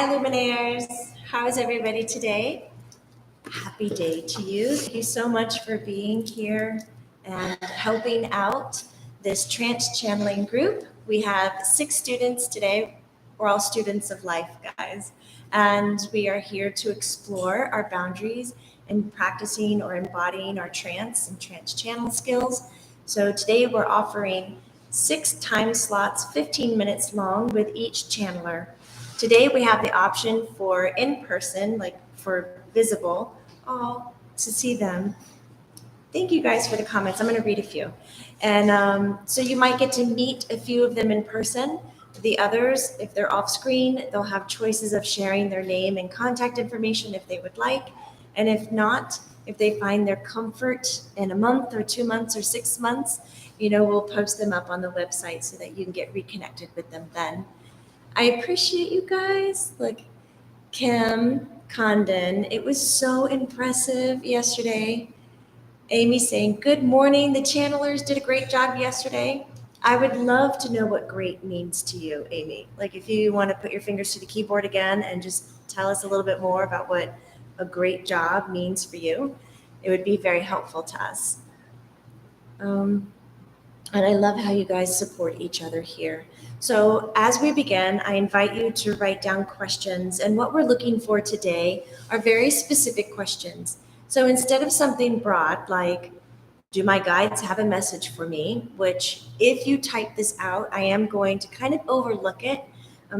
Luminaires. How is everybody today? Happy day to you. Thank you so much for being here and helping out this trance channeling group. We have 6 students today. We're all students of life, guys. And we are here to explore our boundaries in practicing or embodying our trance and trance channel skills. So today we're offering 6 time slots, 15 minutes long with each channeler. Today we have the option for in-person, like for visible, to see them. Thank you guys for the comments. I'm going to read a few. And so you might get to meet a few of them in person. The others, if they're off screen, they'll have choices of sharing their name and contact information if they would like. And if not, if they find their comfort in a month or 2 months or 6 months, we'll post them up on the website so that you can get reconnected with them then. I appreciate you guys. Like Kim Condon, it was so impressive yesterday. Amy saying, good morning. The channelers did a great job yesterday. I would love to know what great means to you, Amy. Like if you want to put your fingers to the keyboard again and just tell us a little bit more about what a great job means for you, it would be very helpful to us. And I love how you guys support each other here. So as we begin, I invite you to write down questions. And what we're looking for today are very specific questions. So instead of something broad like, do my guides have a message for me? Which if you type this out, I am going to kind of overlook it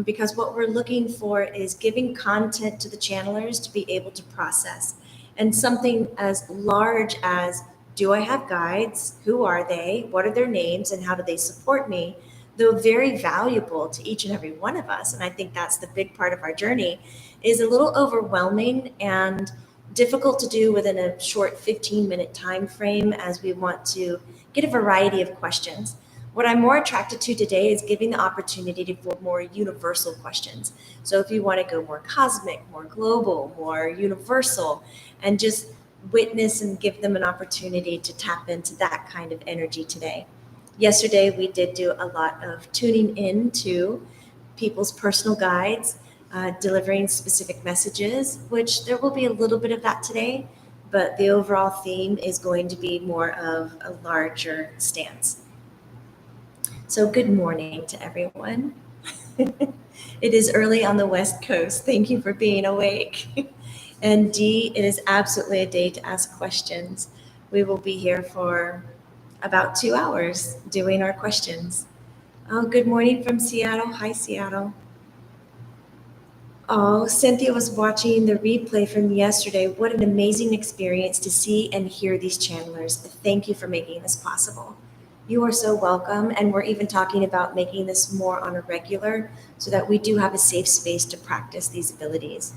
because what we're looking for is giving content to the channelers to be able to process. And something as large as, do I have guides? Who are they? What are their names? And how do they support me? Though very valuable to each and every one of us. And I think that's the big part of our journey, is a little overwhelming and difficult to do within a short 15-minute time frame, as we want to get a variety of questions. What I'm more attracted to today is giving the opportunity for more universal questions. So if you want to go more cosmic, more global, more universal, and just witness and give them an opportunity to tap into that kind of energy today. Yesterday, we did do a lot of tuning in to people's personal guides, delivering specific messages, which there will be a little bit of that today, but the overall theme is going to be more of a larger stance. So good morning to everyone. It is early on the West Coast. Thank you for being awake. And D, it is absolutely a day to ask questions. We will be here for about 2 hours doing our questions. Oh, good morning from Seattle. Hi, Seattle. Oh, Cynthia was watching the replay from yesterday. What an amazing experience to see and hear these channelers. Thank you for making this possible. You are so welcome. And we're even talking about making this more on a regular so that we do have a safe space to practice these abilities.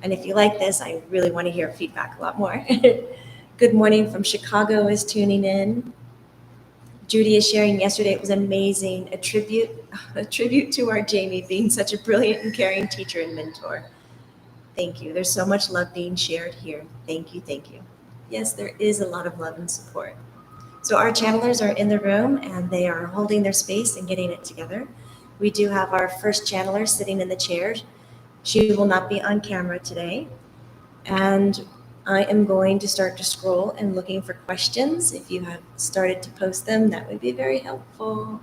And if you like this, I really want to hear feedback a lot more. Good morning from Chicago is tuning in. Judy is sharing yesterday. It was amazing. A tribute to our Jamie being such a brilliant and caring teacher and mentor. Thank you. There's so much love being shared here. Thank you. Thank you. Yes, there is a lot of love and support. So our channelers are in the room and they are holding their space and getting it together. We do have our first channeler sitting in the chair. She will not be on camera today. And I am going to start to scroll and looking for questions. If you have started to post them, that would be very helpful.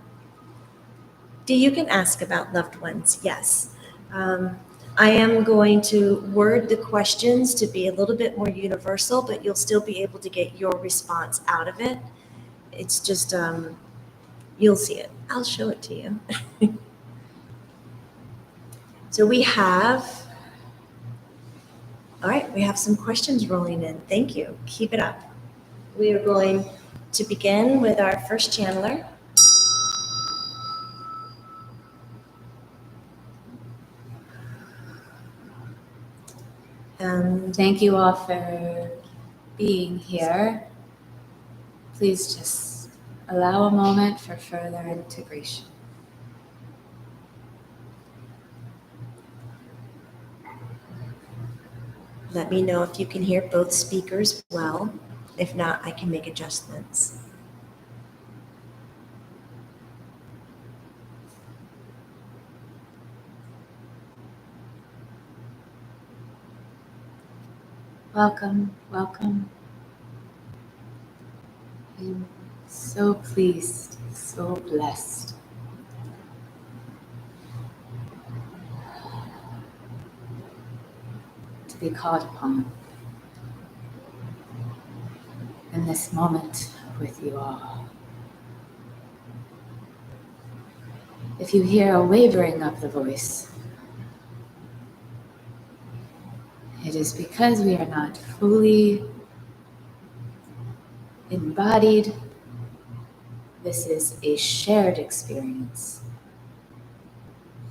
You can ask about loved ones, yes. I am going to word the questions to be a little bit more universal, but you'll still be able to get your response out of it. It's just, you'll see it. I'll show it to you. So we have, all right, we have some questions rolling in. Thank you. Keep it up. We are going to begin with our first channeler. Thank you all for being here. Please just allow a moment for further integration. Let me know if you can hear both speakers well. If not, I can make adjustments. Welcome, welcome. I'm so pleased, so blessed to be called upon in this moment with you all. If you hear a wavering of the voice, it is because we are not fully embodied. This is a shared experience.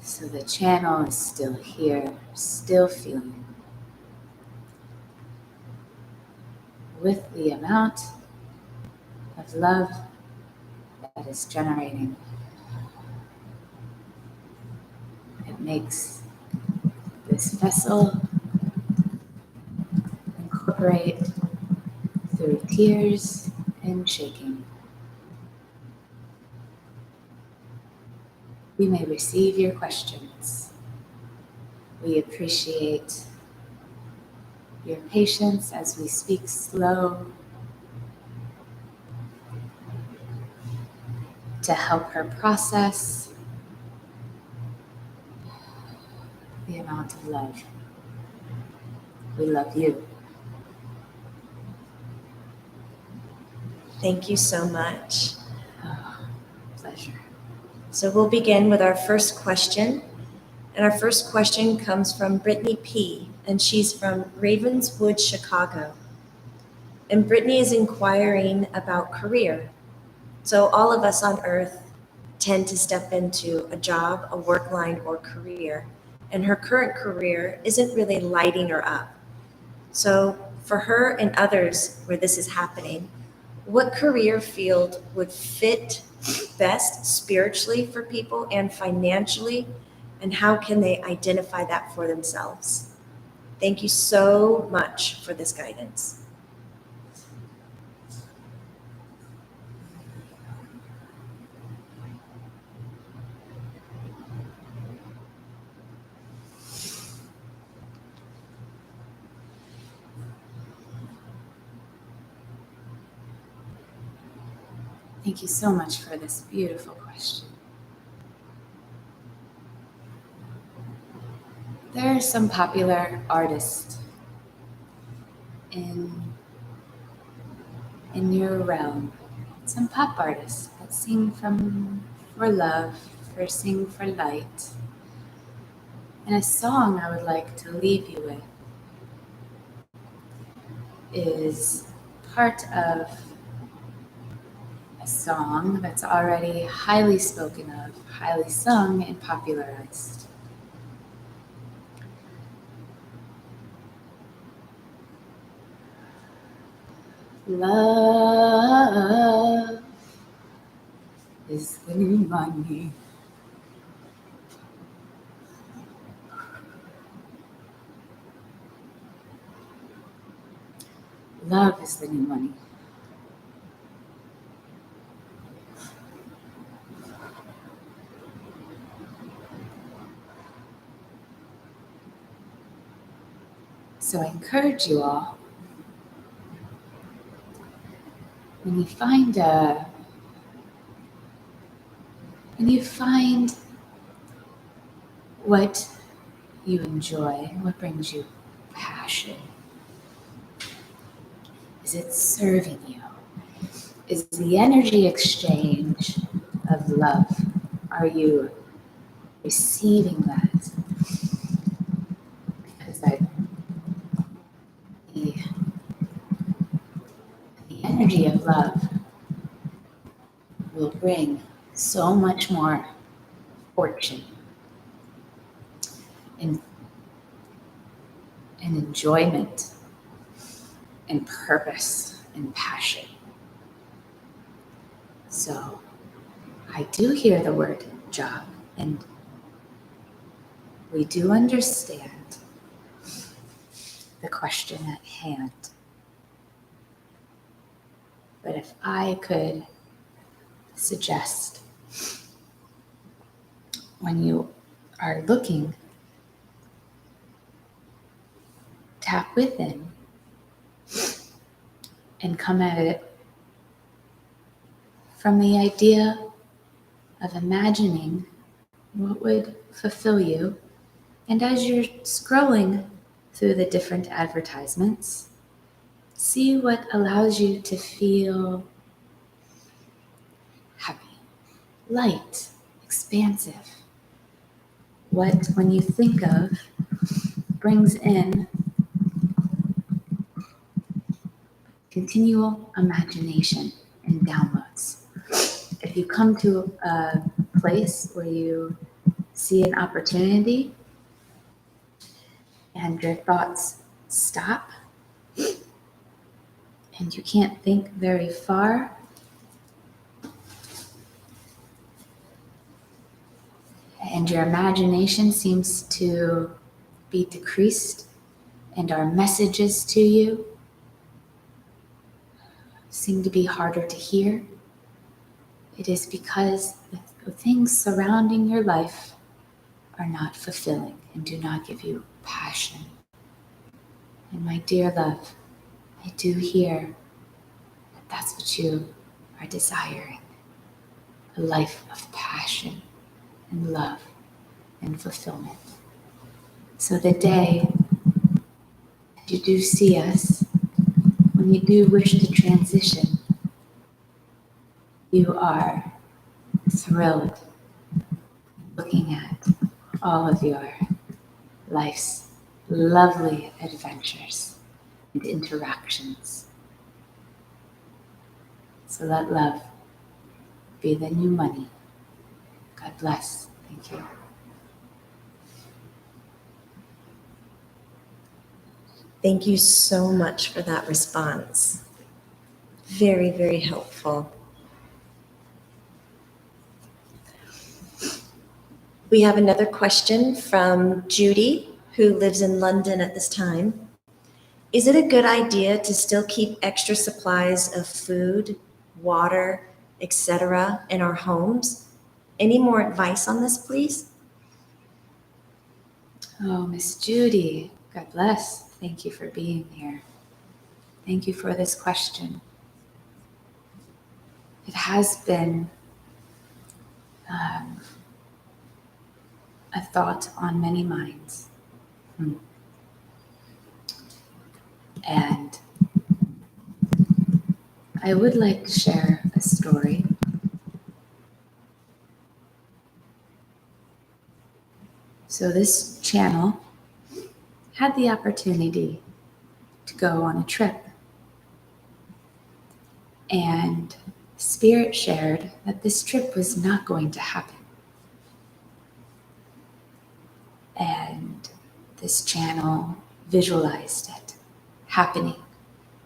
So the channel is still here, still feeling, with the amount of love that is generating. It makes this vessel incorporate through tears and shaking. We may receive your questions. We appreciate your patience as we speak slow to help her process the amount of love. We love you. Thank you so much. Oh, pleasure. So we'll begin with our first question. And our first question comes from Brittany P., and she's from Ravenswood, Chicago. And Brittany is inquiring about career. So all of us on earth tend to step into a job, a work line, or career. And her current career isn't really lighting her up. So for her and others where this is happening, what career field would fit best spiritually for people and financially, and how can they identify that for themselves? Thank you so much for this guidance. Thank you so much for this beautiful question. There are some popular artists in your realm, some pop artists that sing for love, or sing for light. And a song I would like to leave you with is part of a song that's already highly spoken of, highly sung, and popularized. Love is the new money. Love is the new money. So I encourage you all, when you find what you enjoy, what brings you passion, is it serving you? Is the energy exchange of love? Are you receiving that? Because the energy of love will bring so much more fortune and enjoyment and purpose and passion. So I do hear the word job, and we do understand the question at hand. But if I could suggest, when you are looking, tap within and come at it from the idea of imagining what would fulfill you. And as you're scrolling through the different advertisements, see what allows you to feel happy, light, expansive. What, when you think of, brings in continual imagination and downloads. If you come to a place where you see an opportunity and your thoughts stop and you can't think very far, and your imagination seems to be decreased, and our messages to you seem to be harder to hear, it is because the things surrounding your life are not fulfilling and do not give you passion. And my dear love, I do hear that that's what you are desiring, a life of passion and love and fulfillment. So the day you do see us, when you do wish to transition, you are thrilled looking at all of your life's lovely adventures and interactions. So let love be the new money. God bless. Thank you. Thank you so much for that response. Very, very helpful. We have another question from Judy, who lives in London at this time. Is it a good idea to still keep extra supplies of food, water, etc. in our homes? Any more advice on this, please? Oh, Miss Judy, God bless. Thank you for being here. Thank you for this question. It has been a thought on many minds. And I would like to share a story. So this channel had the opportunity to go on a trip. And Spirit shared that this trip was not going to happen. And this channel visualized it happening,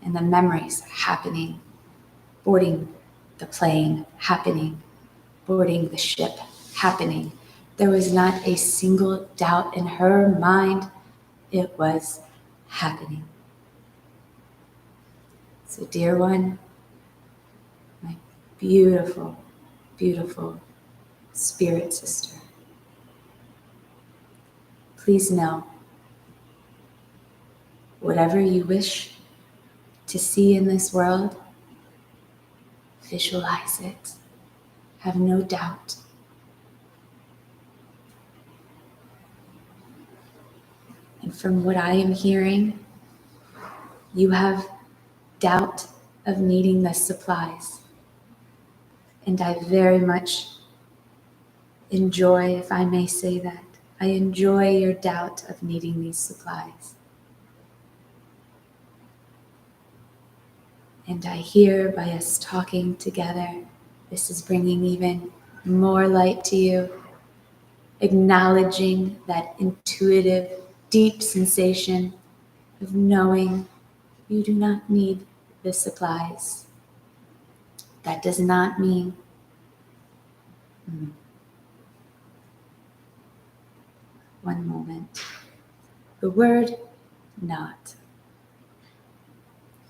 and the memories happening, boarding the plane happening, boarding the ship happening. There was not a single doubt in her mind. It was happening. So, dear one, my beautiful, beautiful spirit sister, please know, whatever you wish to see in this world, visualize it. Have no doubt. And from what I am hearing, you have doubt of needing the supplies. And I very much enjoy, if I may say that, I enjoy your doubt of needing these supplies. And I hear by us talking together, this is bringing even more light to you, acknowledging that intuitive, deep sensation of knowing you do not need the supplies. That does not mean one moment. The word not.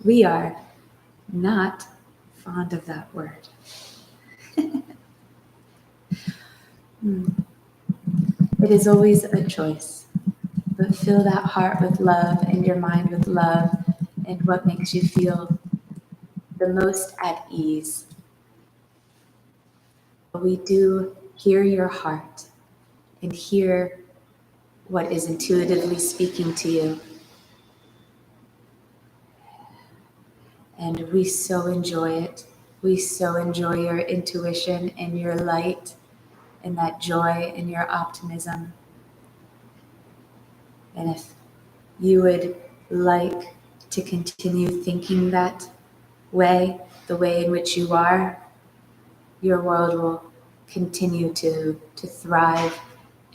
We are not fond of that word. It is always a choice, but fill that heart with love and your mind with love and what makes you feel the most at ease. We do hear your heart and hear what is intuitively speaking to you. And we so enjoy it. We so enjoy your intuition and your light and that joy and your optimism. And if you would like to continue thinking that way, the way in which you are, your world will continue to thrive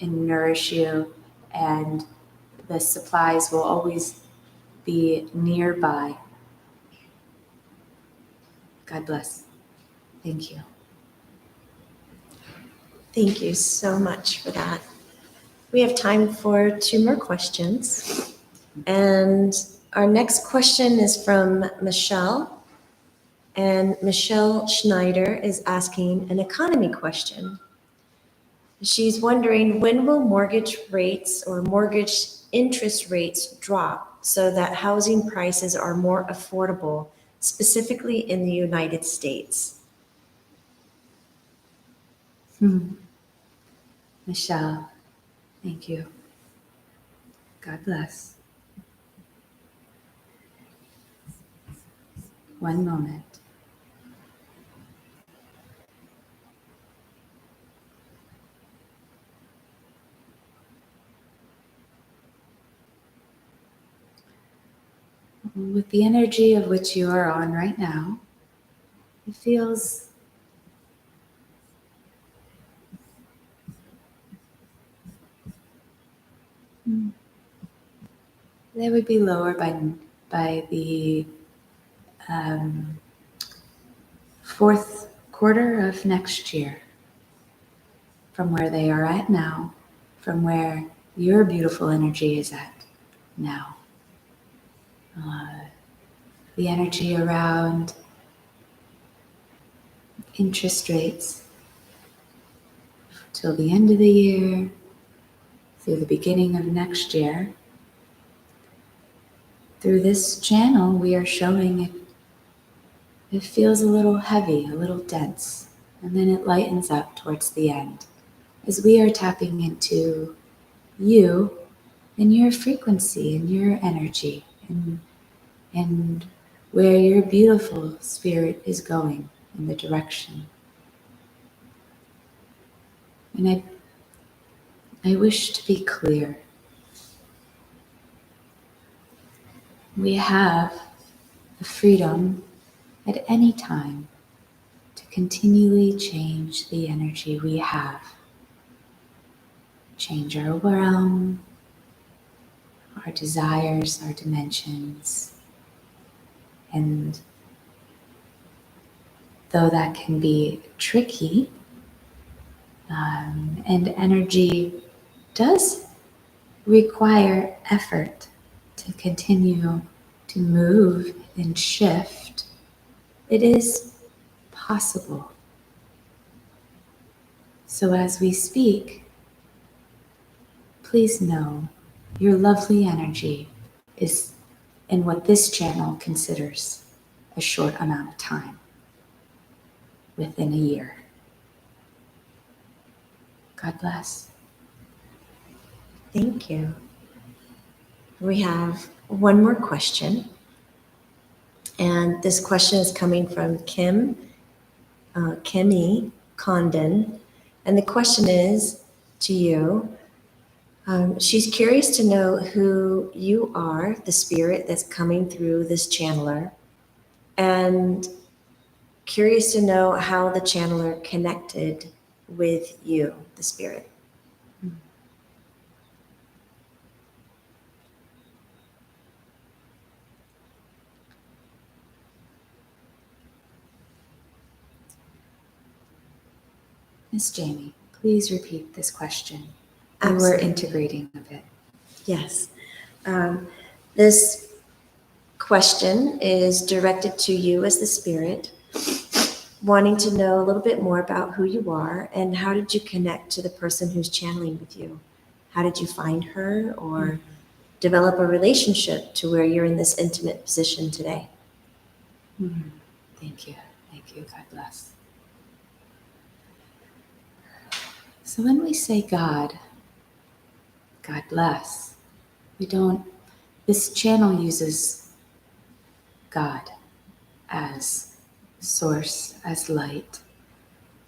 and nourish you, and the supplies will always be nearby. God bless. Thank you. Thank you so much for that. We have time for 2 more questions. And our next question is from Michelle. And Michelle Schneider is asking an economy question. She's wondering, when will mortgage rates or mortgage interest rates drop so that housing prices are more affordable, specifically in the United States? Michelle, thank you. God bless. One moment. With the energy of which you are on right now, it feels they would be lower by the fourth quarter of next year, from where they are at now, from where your beautiful energy is at now. The energy around interest rates till the end of the year, through the beginning of next year. Through this channel, we are showing it feels a little heavy, a little dense, and then it lightens up towards the end as we are tapping into you and your frequency and your energy and where your beautiful spirit is going in the direction. And I wish to be clear. We have the freedom at any time to continually change the energy we have. Change our realm, our desires, our dimensions. And though that can be tricky, and energy does require effort to continue to move and shift, it is possible. So as we speak, please know your lovely energy is in what this channel considers a short amount of time, within a year. God bless. Thank you. We have one more question. And this question is coming from Kimmy Condon. And the question is to you. She's curious to know who you are, the spirit that's coming through this channeler, and curious to know how the channeler connected with you, the spirit. Miss Jamie, please repeat this question. You Absolutely. were integrating a bit. Yes. This question is directed to you as the spirit, wanting to know a little bit more about who you are and how did you connect to the person who's channeling with you? How did you find her or develop a relationship to where you're in this intimate position today? Thank you. Thank you. God bless. So when we say God bless, this channel uses God as source, as light,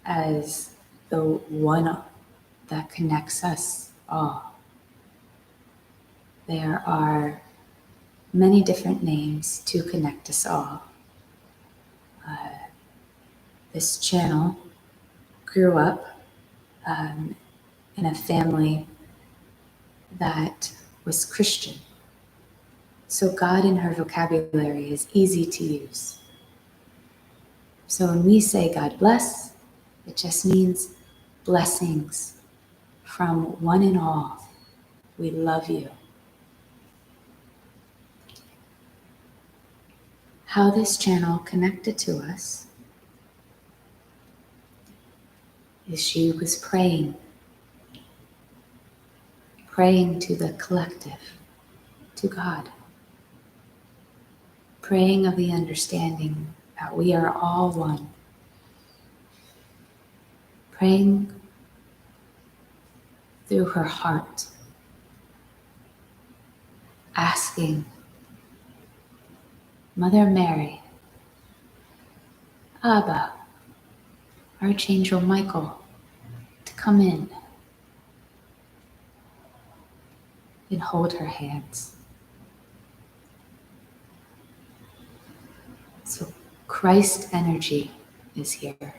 as the one that connects us all. There are many different names to connect us all. This channel grew up in a family that was Christian. So God in her vocabulary is easy to use. So when we say God bless, it just means blessings from one and all. We love you. How this channel connected to us is she was praying to the collective, to God, praying of the understanding that we are all one, praying through her heart, asking Mother Mary, Abba, Archangel Michael, to come in and hold her hands. So Christ energy is here.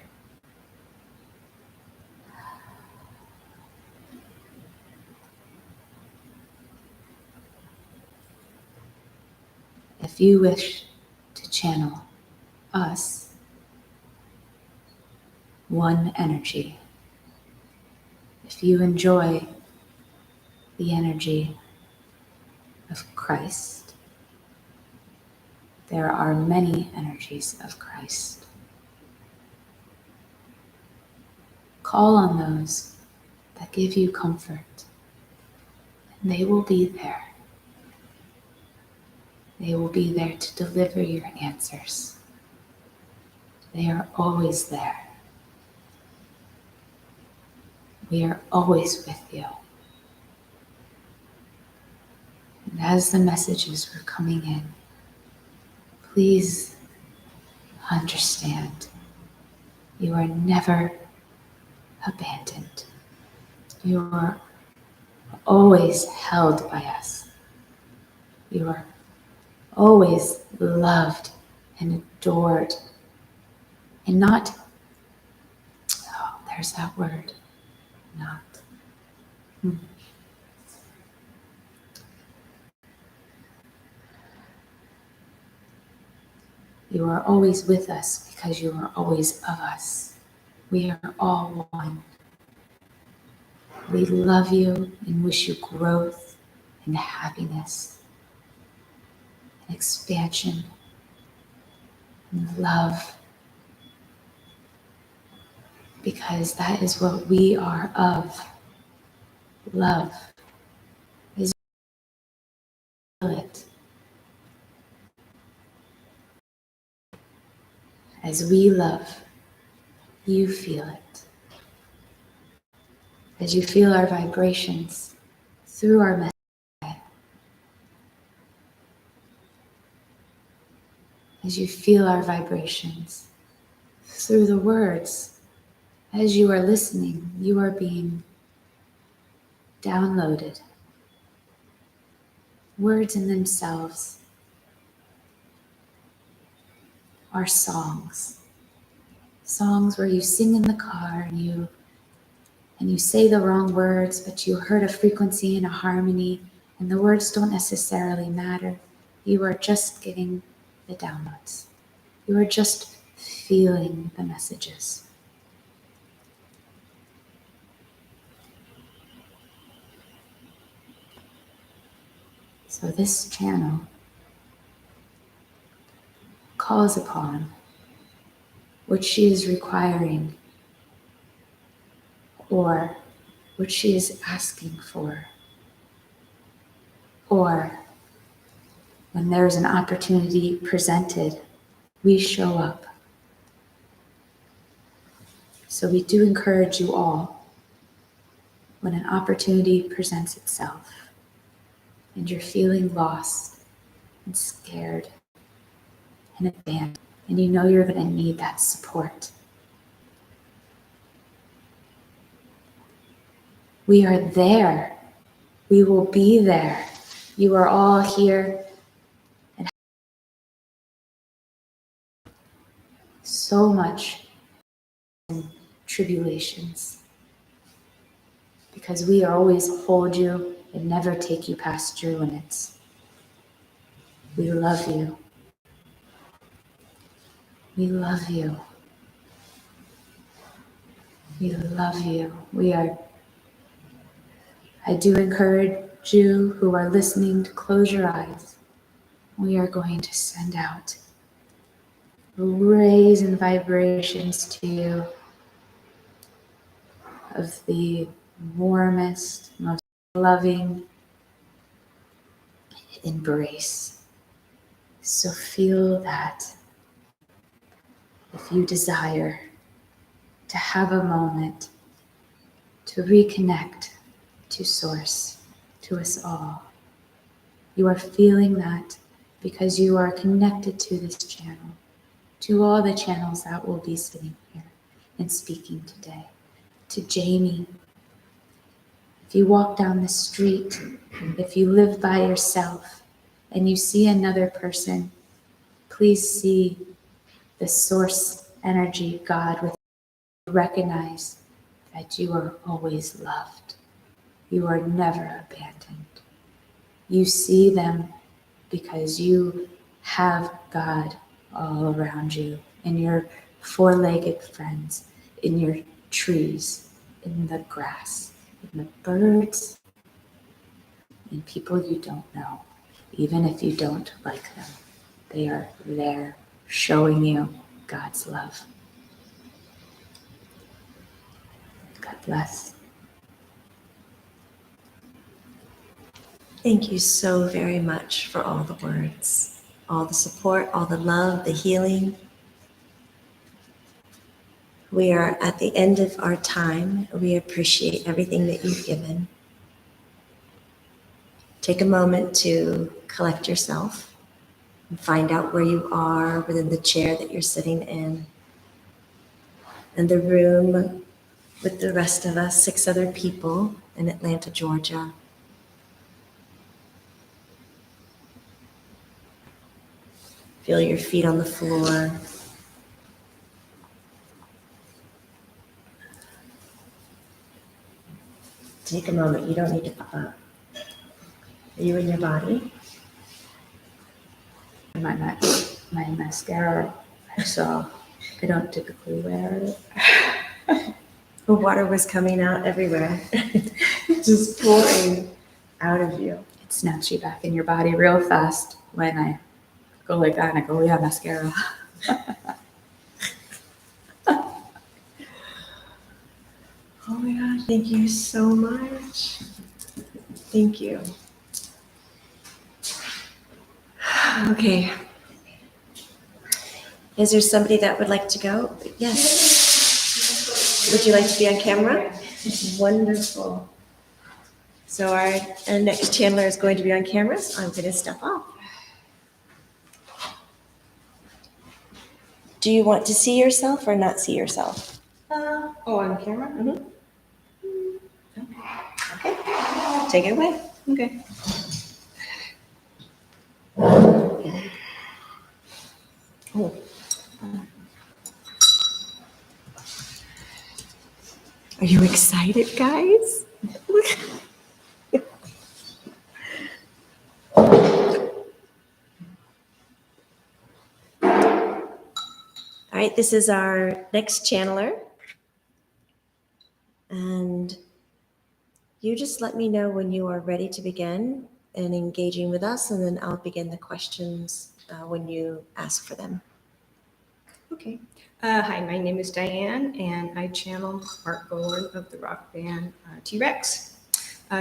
If you wish to channel us, one energy, if you enjoy the energy of Christ, there are many energies of Christ. Call on those that give you comfort, and they will be there. They will be there to deliver your answers. They are always there. We are always with you. And as the messages were coming in, please understand you are never abandoned. You are always held by us. You are always loved and adored. And not, oh, there's that word, not. You are always with us because you are always of us. We are all one. We love you and wish you growth and happiness and expansion and love, because that is what we are of. Love is it. As we love, you feel it. As you feel our vibrations through our message, as you feel our vibrations through the words, as you are listening, you are being downloaded. Words in themselves are songs. Songs where you sing in the car and you say the wrong words, but you heard a frequency and a harmony, and the words don't necessarily matter. You are just getting the downloads. You are just feeling the messages. So this channel calls upon what she is requiring or what she is asking for, or when there's an opportunity presented, we show up So we do encourage you all, when an opportunity presents itself and you're feeling lost and scared and abandoned, and you know you're going to need that support, we are there. We will be there. You are all here. And so much tribulations, because we always hold you and never take you past your limits. We love you. We love you. We love you. I do encourage you who are listening to close your eyes. We are going to send out rays and vibrations to you of the warmest, most loving embrace. So feel that. If you desire to have a moment to reconnect to Source, to us all, you are feeling that because you are connected to this channel, to all the channels that will be sitting here and speaking today, to Jamie. If you walk down the street, if you live by yourself and you see another person, please see the Source energy, God, with you. Recognize that you are always loved. You are never abandoned. You see them because you have God all around you, in your four-legged friends, in your trees, in the grass, in the birds, in people you don't know, even if you don't like them. They are there showing you God's love. God bless. Thank you so very much for all the words, all the support, all the love, the healing. We are at the end of our time. We appreciate everything that you've given. Take a moment to collect yourself and find out where you are within the chair that you're sitting in and the room with the rest of us, 6 other people in Atlanta, Georgia. Feel your feet on the floor. Take a moment. You don't need to pop up. Are you in your body? My mascara, I saw. I don't typically wear it. The water was coming out everywhere. Just pouring out of you. It snaps you back in your body real fast when I go like that and I go, yeah, mascara. Oh my God, thank you so much. Thank you. Okay. Is there somebody that would like to go? Yes. Would you like to be on camera? Wonderful. So our next channeler is going to be on camera, so I'm going to step off. Do you want to see yourself or not see yourself? On camera? Mm-hmm. Okay. Take it away. Okay. Oh. Are you excited, guys? All right, this is our next channeler. And you just let me know when you are ready to begin and engaging with us, and then I'll begin the questions when you ask for them. Okay. Hi, my name is Diane, and I channel Mark Golan of the rock band T-Rex.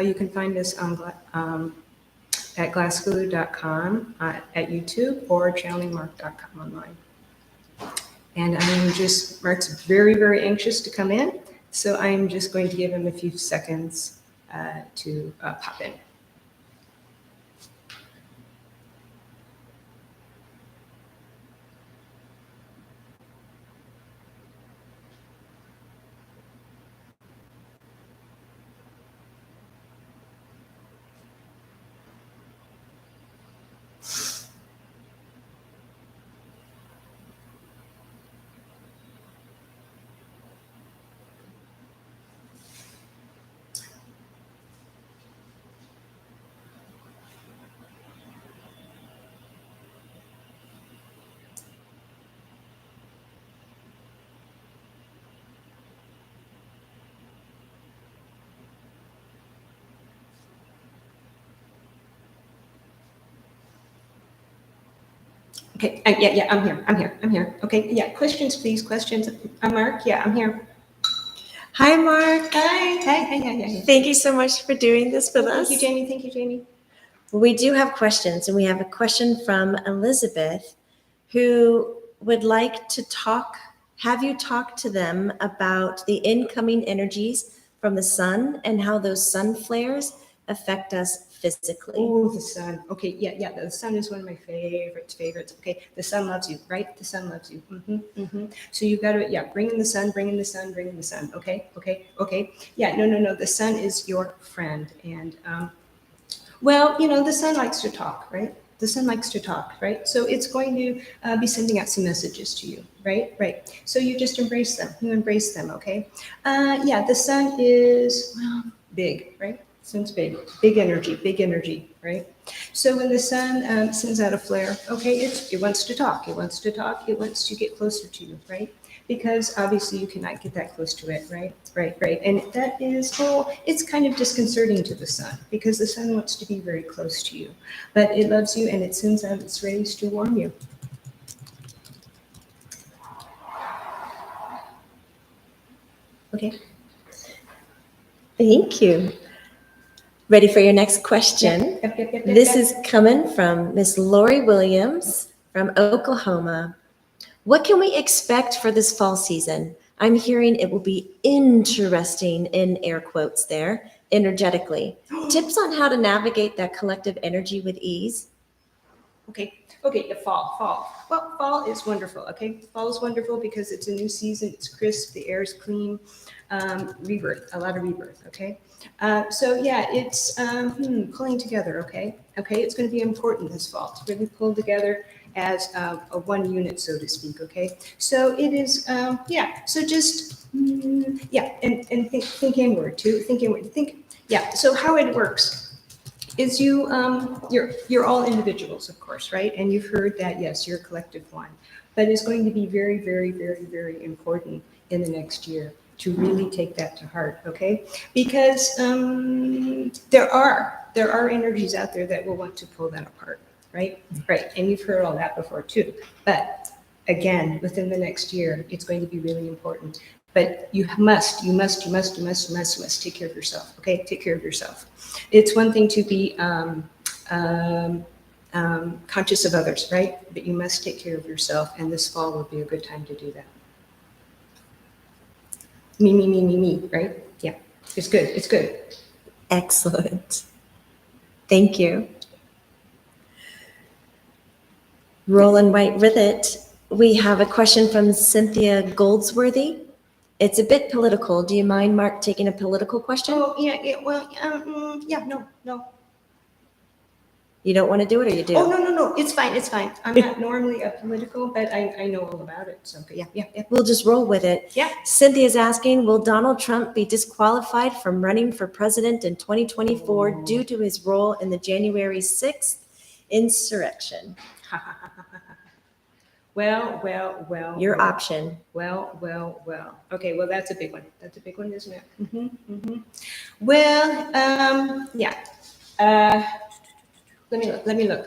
You can find us on at glassgoo.com, at YouTube, or channelingmark.com online. And Mark's very, very anxious to come in. So I'm just going to give him a few seconds to pop in. Okay, yeah, I'm here. Okay, yeah, questions, please, questions. Mark, yeah, I'm here. Hi, Mark. Hi. Thank you so much for doing this with us. Thank you, Jamie. We do have questions, and we have a question from Elizabeth, who would like to have you talk to them about the incoming energies from the sun and how those sun flares affect us physically. Oh, the sun. Okay, yeah, the sun is one of my favorites. Okay, the sun loves you, right? The sun loves you. So you got to, bring in the sun. Okay. Yeah, no, the sun is your friend. And, well, the sun likes to talk, right? The sun likes to talk, right? So it's going to be sending out some messages to you, right? So you just embrace them. You embrace them, okay? Yeah, the sun is, well, big, right? Sun's big energy, right? So when the sun sends out a flare, okay, it wants to talk. It wants to get closer to you, right? Because obviously you cannot get that close to it, right? Right. And that is, it's kind of disconcerting to the sun because the sun wants to be very close to you, but it loves you and it sends out its rays to warm you. Okay. Thank you. Ready for your next question? Yep. This is coming from Miss Lori Williams from Oklahoma. What can we expect for this fall season? I'm hearing it will be interesting, in air quotes there, energetically. Tips on how to navigate that collective energy with ease? Okay, the fall. Well, fall is wonderful, okay? Fall is wonderful because it's a new season, it's crisp, the air is clean, rebirth, a lot of rebirth, okay? So yeah, it's pulling together, okay? Okay, it's gonna be important this fall to really pull together as a one unit, so to speak, okay? So it is, so just, and think inward too, so how it works is you're all individuals, of course, right? And you've heard that, yes, you're a collective one, but it's going to be very, very, very, very important in the next year to really take that to heart, okay? Because there are energies out there that will want to pull that apart, right? Right, and you've heard all that before too. But again, within the next year, it's going to be really important. But you must take care of yourself, okay? Take care of yourself. It's one thing to be conscious of others, right? But you must take care of yourself, and this fall will be a good time to do that. Me, right? Yeah, it's good. Excellent. Thank you. Roland White Rivet, we have a question from Cynthia Goldsworthy. It's a bit political. Do you mind, Mark, taking a political question? Oh, yeah, well, no. You don't want to do it, or you do? Oh, no, it's fine. I'm not normally a political, but I know all about it, so, okay, yeah. We'll just roll with it. Yeah. Cynthia's asking, will Donald Trump be disqualified from running for president in 2024 due to his role in the January 6th insurrection? Well. Your option. Well. Okay, well, that's a big one. That's a big one, isn't it? Well, yeah. Let me look.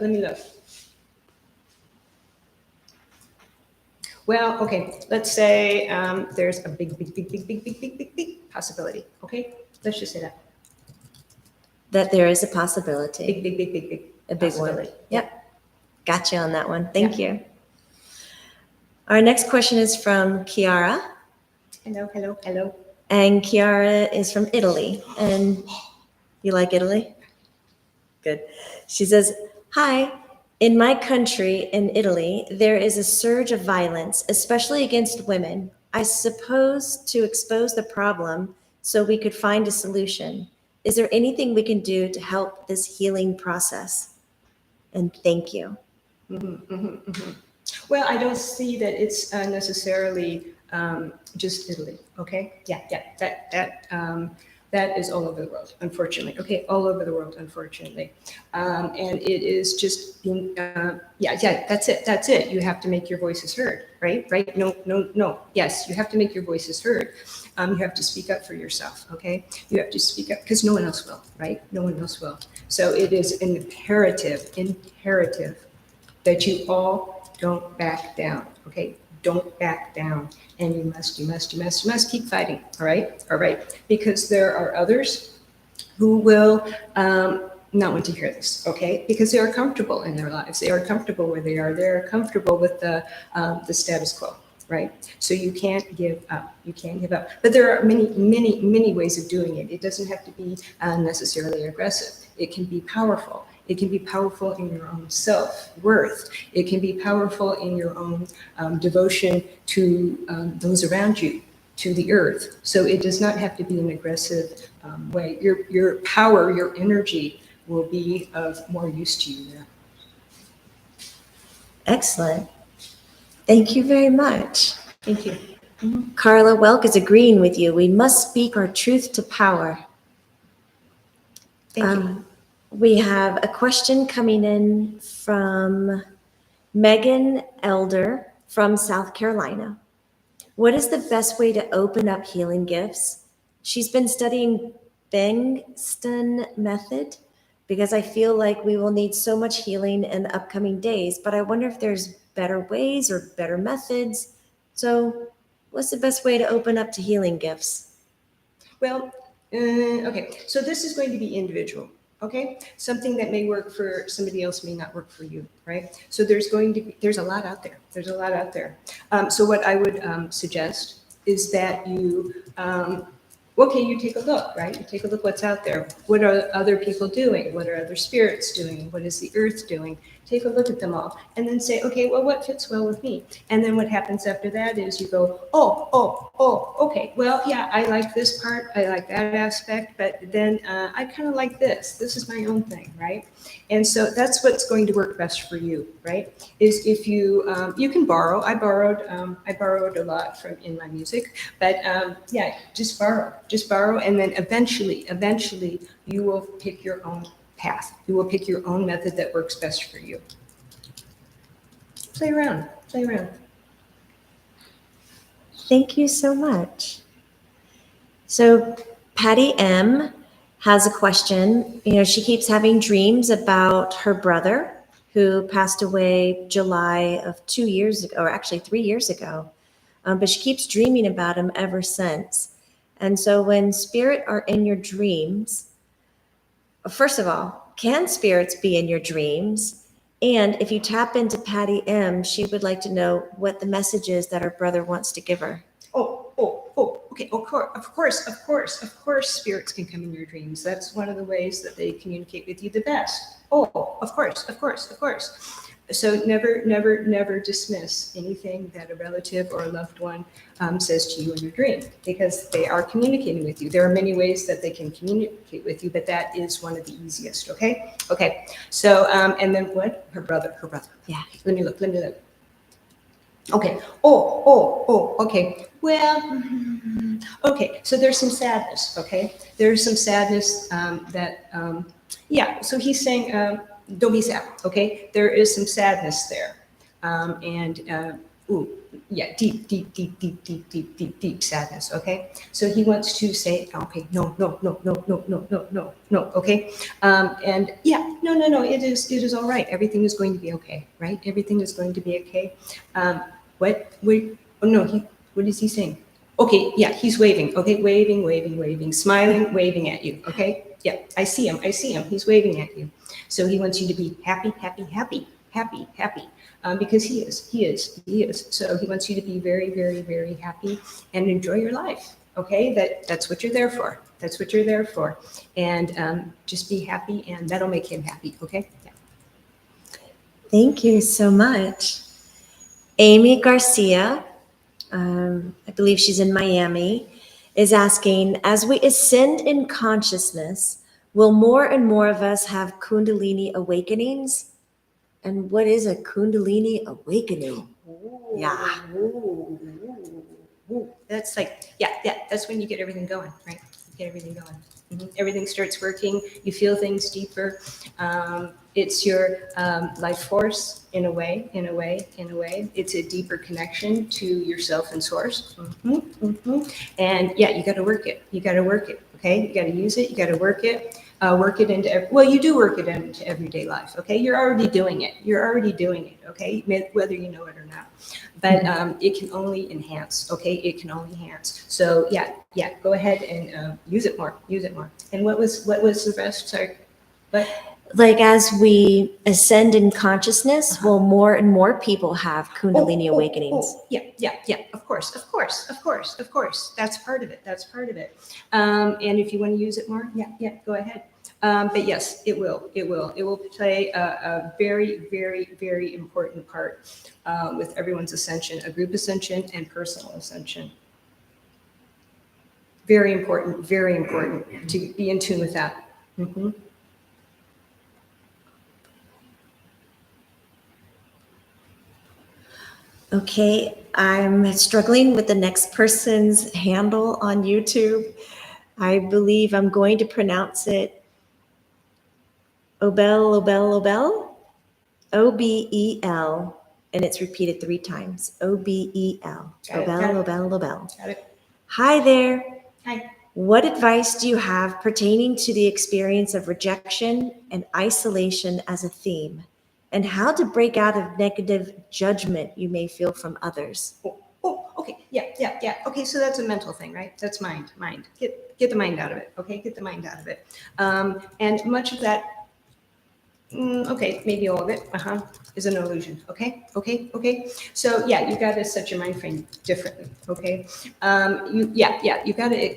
Well, okay, let's say there's a big possibility, okay? Let's just say that. That there is a possibility. Big. A big one. possibility. Yep. Gotcha on that one. Thank you. Our next question is from Chiara, Hello, hello, hello. and Chiara is from Italy. And you like Italy? Good. She says, "Hi, in my country, in Italy, there is a surge of violence, especially against women. I suppose to expose the problem so we could find a solution. Is there anything we can do to help this healing process? And thank you." Well, I don't see that it's necessarily just Italy. Okay, yeah, that is all over the world, unfortunately. Okay, all over the world, unfortunately, and it is just being, yeah. That's it. You have to make your voices heard, right? Right? No. Yes, you have to make your voices heard. You have to speak up for yourself. Okay, you have to speak up because no one else will, right? No one else will. So it is imperative that you all don't back down, okay? Don't back down. And you must keep fighting, all right? Because there are others who will not want to hear this, okay? Because they are comfortable in their lives. They are comfortable where they are. They're comfortable with the status quo, right? So you can't give up. You can't give up. But there are many ways of doing it. It doesn't have to be necessarily aggressive. It can be powerful. It can be powerful in your own self-worth. It can be powerful in your own devotion to those around you, to the earth. So it does not have to be an aggressive way. Your power, your energy will be of more use to you there. Excellent. Thank you very much. Thank you. Carla Welk is agreeing with you. We must speak our truth to power. Thank you. We have a question coming in from Megan Elder from South Carolina. What is the best way to open up healing gifts? She's been studying Bengston method because I feel like we will need so much healing in the upcoming days, but I wonder if there's better ways or better methods. So what's the best way to open up to healing gifts? Well, okay, so this is going to be individual, okay? Something that may work for somebody else may not work for you, right? So there's a lot out there. There's a lot out there. So what I would suggest is that you take a look, right? You take a look what's out there. What are other people doing? What are other spirits doing? What is the earth doing? Take a look at them all and then say, okay, well, what fits well with me? And then what happens after that is you go, okay. Well, yeah, I like this part. I like that aspect, but then I kind of like this. This is my own thing, right? And so that's what's going to work best for you, right? Is if you can borrow. I borrowed a lot from in my music, but just borrow, and then eventually you will pick your own path. You will pick your own method that works best for you. Play around. Thank you so much. So Patty M has a question. She keeps having dreams about her brother who passed away July of 2 years ago, or actually 3 years ago. But she keeps dreaming about him ever since. And so when spirit are in your dreams, first of all, can spirits be in your dreams? And if you tap into Patty M, she would like to know what the message is that her brother wants to give her. Okay. Of course, spirits can come in your dreams. That's one of the ways that they communicate with you the best. Of course. So never dismiss anything that a relative or a loved one says to you in your dream, because they are communicating with you. There are many ways that they can communicate with you, but that is one of the easiest. Okay. So and then what? Her brother. Yeah. Let me look. Okay. Okay. Well, okay. So there's some sadness. Okay. There's some sadness So he's saying, don't be sad. Okay. There is some sadness there, deep sadness. Okay. So he wants to say, okay, no. Okay. No. It is all right. Everything is going to be okay. Right. Everything is going to be okay. What is he saying? Okay, yeah, he's waving. Okay, waving, smiling, waving at you. Okay, yeah, I see him. He's waving at you. So he wants you to be happy. because he is. So he wants you to be very, very, very happy and enjoy your life. Okay, that's what you're there for. That's what you're there for. And just be happy, and that'll make him happy. Okay. Yeah. Thank you so much. Amy Garcia, I believe she's in Miami, is asking, as we ascend in consciousness, will more and more of us have Kundalini awakenings? And what is a Kundalini awakening? Yeah. That's like, yeah, that's when you get everything going, right? You get everything going. Everything starts working. You feel things deeper. It's your life force in a way. It's a deeper connection to yourself and source. And yeah, you got to work it. Okay, you got to use it. You got to work it. You do work it into everyday life. Okay, you're already doing it. Okay, whether you know it or not. But it can only enhance. Okay, it can only enhance. So yeah, go ahead and use it more. And what was the rest? Sorry, but Like as we ascend in consciousness, will more and more people have Kundalini awakenings? Yeah. Of course. That's part of it. And if you want to use it more, yeah, go ahead. But yes, it will. It will play a very, very, very important part with everyone's ascension, a group ascension and personal ascension. Very important to be in tune with that. Okay, I'm struggling with the next person's handle on YouTube. I believe I'm going to pronounce it Obel, Obel, and it's repeated 3 times. Obel, Obel. Got it. Hi there. Hi. What advice do you have pertaining to the experience of rejection and isolation as a theme, and how to break out of negative judgment you may feel from others? Okay. Yeah. Okay, so that's a mental thing, right? That's mind. Get the mind out of it. Okay, get the mind out of it. And much of that, okay, maybe all of it, is an illusion. Okay. So yeah, you got to set your mind frame differently. Okay. You got to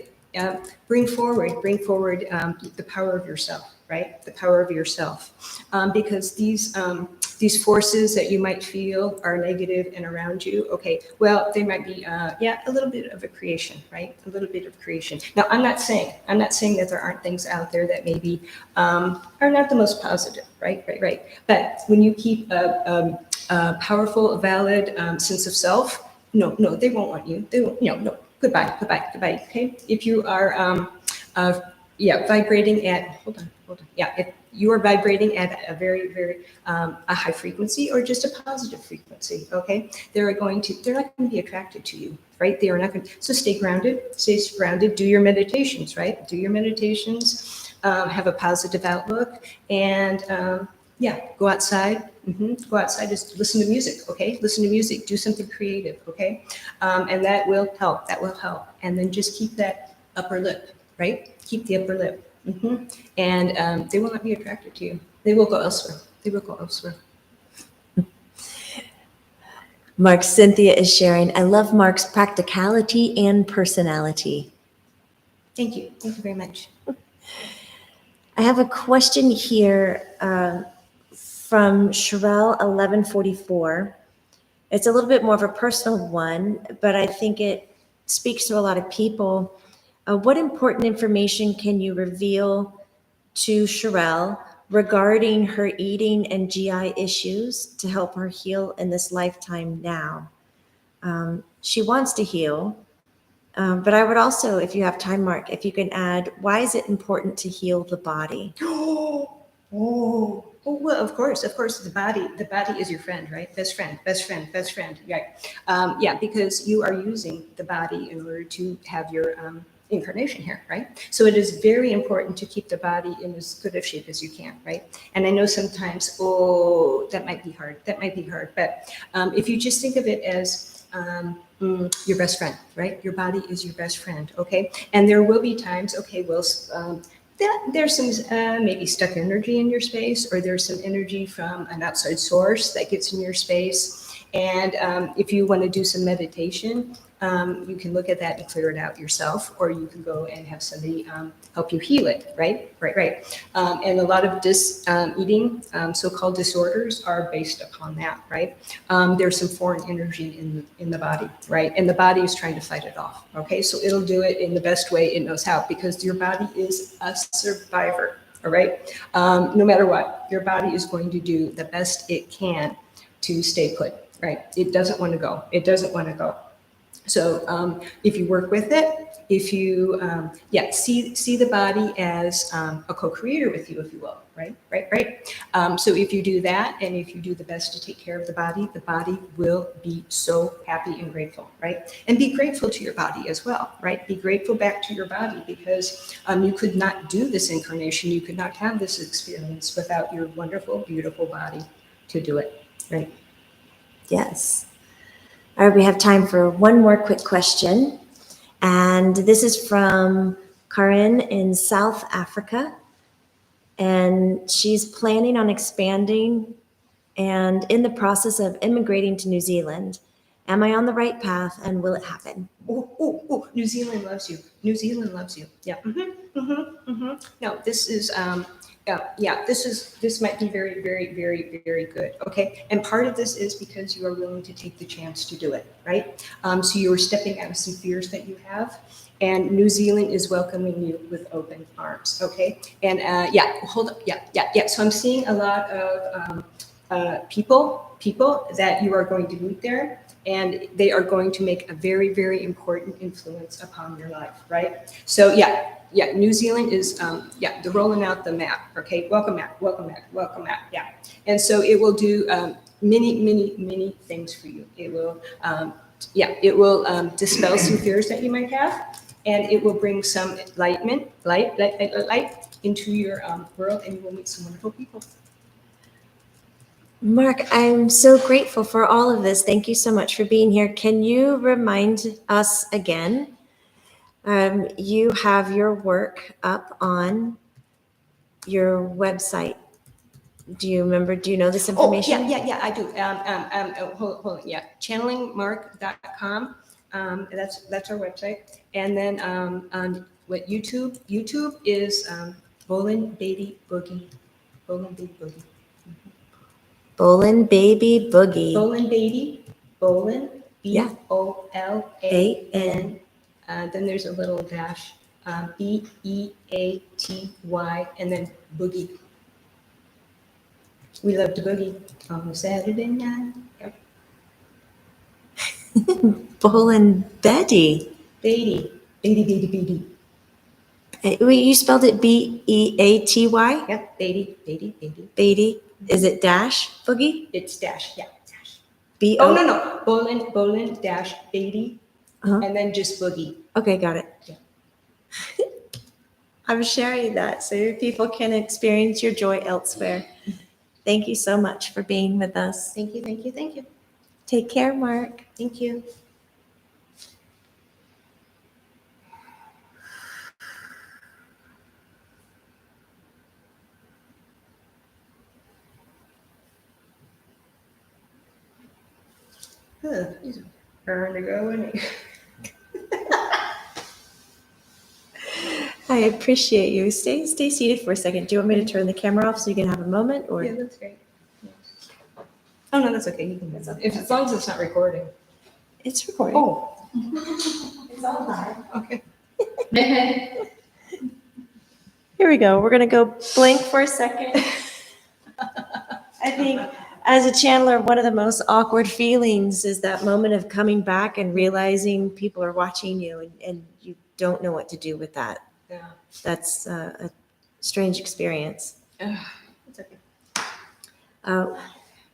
bring forward the power of yourself, right? The power of yourself, because these forces that you might feel are negative and around you. Okay, well, they might be, a little bit of a creation, right? A little bit of creation. Now, I'm not saying that there aren't things out there that maybe are not the most positive, right? But when you keep a powerful, valid sense of self, no, they won't want you. They won't, no. Goodbye. Okay, if you are, vibrating at, hold on. Yeah, if you are vibrating at a very, very a high frequency or just a positive frequency, okay, they're not going to be attracted to you, right? They are not going to. So stay grounded. Do your meditations, right? Have a positive outlook, and go outside. Go outside, just listen to music, okay? Do something creative, okay? And that will help. And then just keep that upper lip, right? Keep the upper lip. And they will not be attracted to you. They will go elsewhere. Mark, Cynthia is sharing, I love Mark's practicality and personality. Thank you very much. I have a question here from Sherelle 1144. It's a little bit more of a personal one, but I think it speaks to a lot of people. What important information can you reveal to Sherelle regarding her eating and GI issues to help her heal in this lifetime now? She wants to heal, but I would also, if you have time, Mark, if you can add, why is it important to heal the body? Well, of course, the body is your friend, right? Best friend, right? Because you are using the body in order to have your incarnation here, right? So it is very important to keep the body in as good of shape as you can, right? And I know sometimes, that might be hard, but if you just think of it as your best friend, right? Your body is your best friend, okay? And there will be times, okay, well, There's some maybe stuck energy in your space, or there's some energy from an outside source that gets in your space. And if you want to do some meditation, you can look at that and clear it out yourself, or you can go and have somebody help you heal it, right? Right. And a lot of eating, so-called disorders are based upon that, right? There's some foreign energy in the body, right? And the body is trying to fight it off, okay? So it'll do it in the best way it knows how, because your body is a survivor, all right? No matter what, your body is going to do the best it can to stay put, right? It doesn't want to go. It doesn't want to go. So if you work with it, if you see the body as a co-creator with you, if you will, right. So if you do that, and if you do the best to take care of the body will be so happy and grateful, right? And be grateful to your body as well, right? Be grateful back to your body, because you could not do this incarnation, you could not have this experience without your wonderful, beautiful body to do it, right? Yes. All right, we have time for one more quick question. And this is from Karin in South Africa. And she's planning on expanding and in the process of immigrating to New Zealand. Am I on the right path, and will it happen? Oh, New Zealand loves you. New Zealand loves you. Yeah. No, this is this might be very, very, very, very good. Okay. And part of this is because you are willing to take the chance to do it, right? So you're stepping out of some fears that you have. And New Zealand is welcoming you with open arms. Okay. And hold up. Yeah. So I'm seeing a lot of people that you are going to meet there, and they are going to make a very, very important influence upon your life, right? So New Zealand is they're rolling out the map. Okay, welcome map. Yeah, and so it will do many things for you. It will dispel some fears that you might have, and it will bring some light into your world, and you will meet some wonderful people. Mark, I'm so grateful for all of this. Thank you so much for being here. Can you remind us again? You have your work up on your website. Do you remember? Do you know this information? Yeah, I do. Hold on. Yeah, channelingmark.com. That's our website. And then on YouTube is Bolin Beaty Boogie. Bolin Beaty Boogie. Bolin Baby Boogie. Bolin Beaty. Bolin. BOLAN. Then there's a little dash. BEATY, and then Boogie. We love to boogie on a Saturday night. Yep. Bolin Betty. Beaty. You spelled it BEATY? Yep, Beaty. Beatty. Is it dash boogie? It's dash, yeah, dash. B-O- Oh, no. Bolin dash Beaty, and then just boogie. Okay, got it. Yeah. I'm sharing that so people can experience your joy elsewhere. Thank you so much for being with us. Thank you. Take care, Mark. Thank you. He's trying to go in here. I appreciate you. Stay seated for a second. Do you want me to turn the camera off so you can have a moment? Or Yeah, that's great. Yes. Oh no, that's okay. You can. As long as it's not recording. It's recording. Oh. It's all live. Okay. Here we go. We're gonna go blink for a second. I think as a channeler, one of the most awkward feelings is that moment of coming back and realizing people are watching you, and you don't know what to do with that. Yeah. That's a strange experience. It's okay.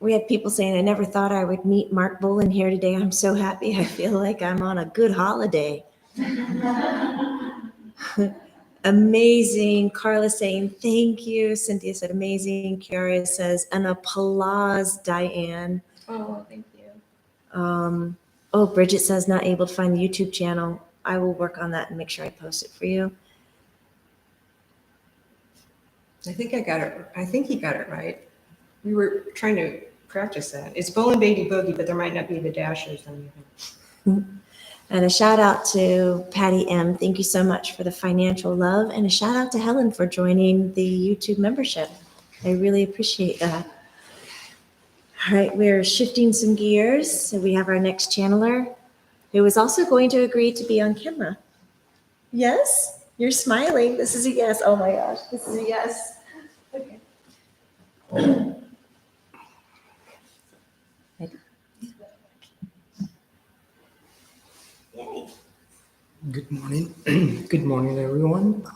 We had people saying, I never thought I would meet Mark Bolin here today. I'm so happy. I feel like I'm on a good holiday. Amazing. Carla saying, thank you. Cynthia said, amazing. Kiara says, an applause, Diane. Oh, thank you. Bridget says, not able to find the YouTube channel. I will work on that and make sure I post it for you. I think I got it. I think he got it right. We were trying to practice that. It's Bowling Beaty Boogie, but there might not be the dashes on it. And a shout out to Patty M. Thank you so much for the financial love. And a shout out to Helen for joining the YouTube membership. I really appreciate that. All right, we're shifting some gears. So we have our next channeler who is also going to agree to be on camera. Yes? You're smiling. This is a yes. Oh my gosh, this is a yes. Okay. Ready? Yay. Good morning. Good morning, everyone.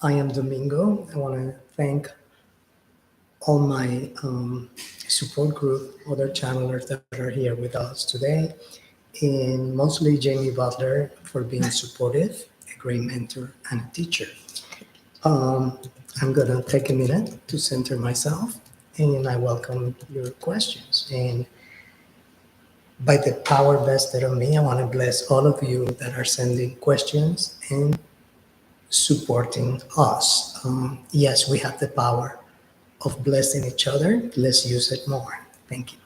I am Domingo. I want to thank all my support group, other channelers that are here with us today, and mostly Jamie Butler for being supportive, a great mentor and a teacher. I'm going to take a minute to center myself, and I welcome your questions. And by the power vested on me, I want to bless all of you that are sending questions and supporting us. Yes, we have the power of blessing each other. Let's use it more. Thank you.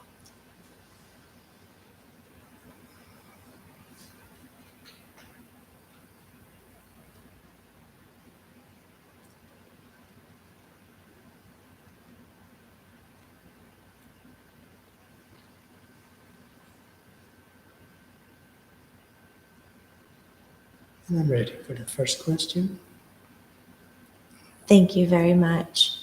And I'm ready for the first question. Thank you very much.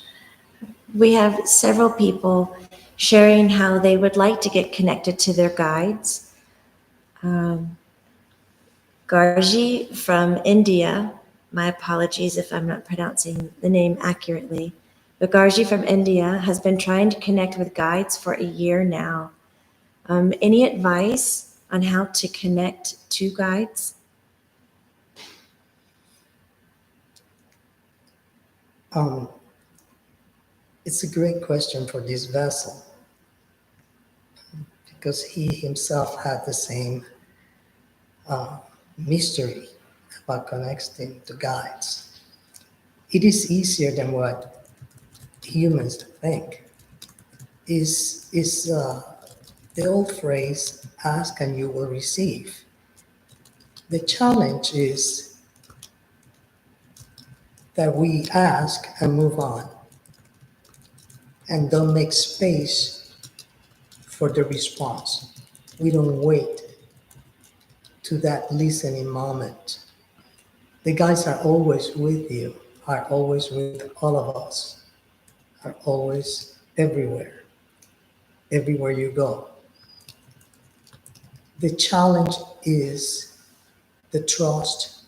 We have several people sharing how they would like to get connected to their guides. Garji from India, my apologies if I'm not pronouncing the name accurately, but Garji from India has been trying to connect with guides for a year now. Any advice on how to connect to guides? It's a great question for this vessel because he himself had the same mystery about connecting to guides. It is easier than what humans think. Is the old phrase, ask and you will receive. The challenge is that we ask and move on and don't make space for the response. We don't wait to that listening moment. The guides are always with you, are always with all of us, are always everywhere you go. The challenge is the trust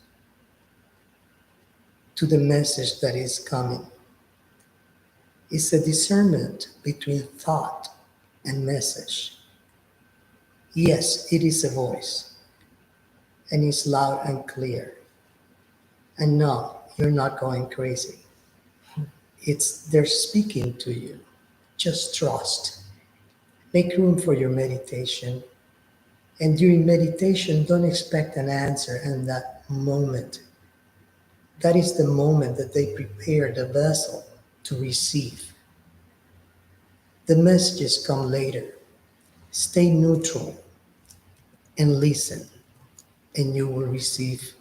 to the message that is coming. It's a discernment between thought and message. Yes, it is a voice, and it's loud and clear. And no, you're not going crazy. They're speaking to you. Just trust. Make room for your meditation. And during meditation, don't expect an answer in that moment. That is the moment that they prepare the vessel to receive. The messages come later. Stay neutral and listen, and you will receive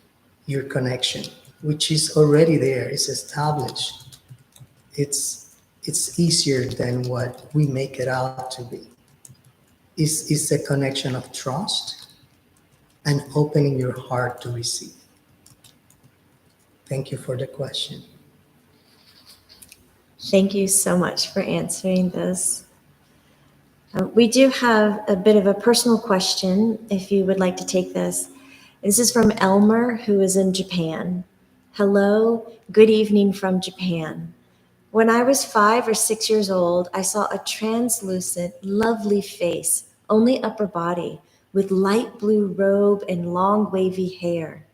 your connection, which is already there, it's established. It's easier than what we make it out to be. It's a connection of trust and opening your heart to receive. Thank you for the question. Thank you so much for answering this. We do have a bit of a personal question, if you would like to take this. This is from Elmer, who is in Japan. Hello, good evening from Japan. When I was 5 or 6 years old, I saw a translucent, lovely face, only upper body, with light blue robe and long wavy hair.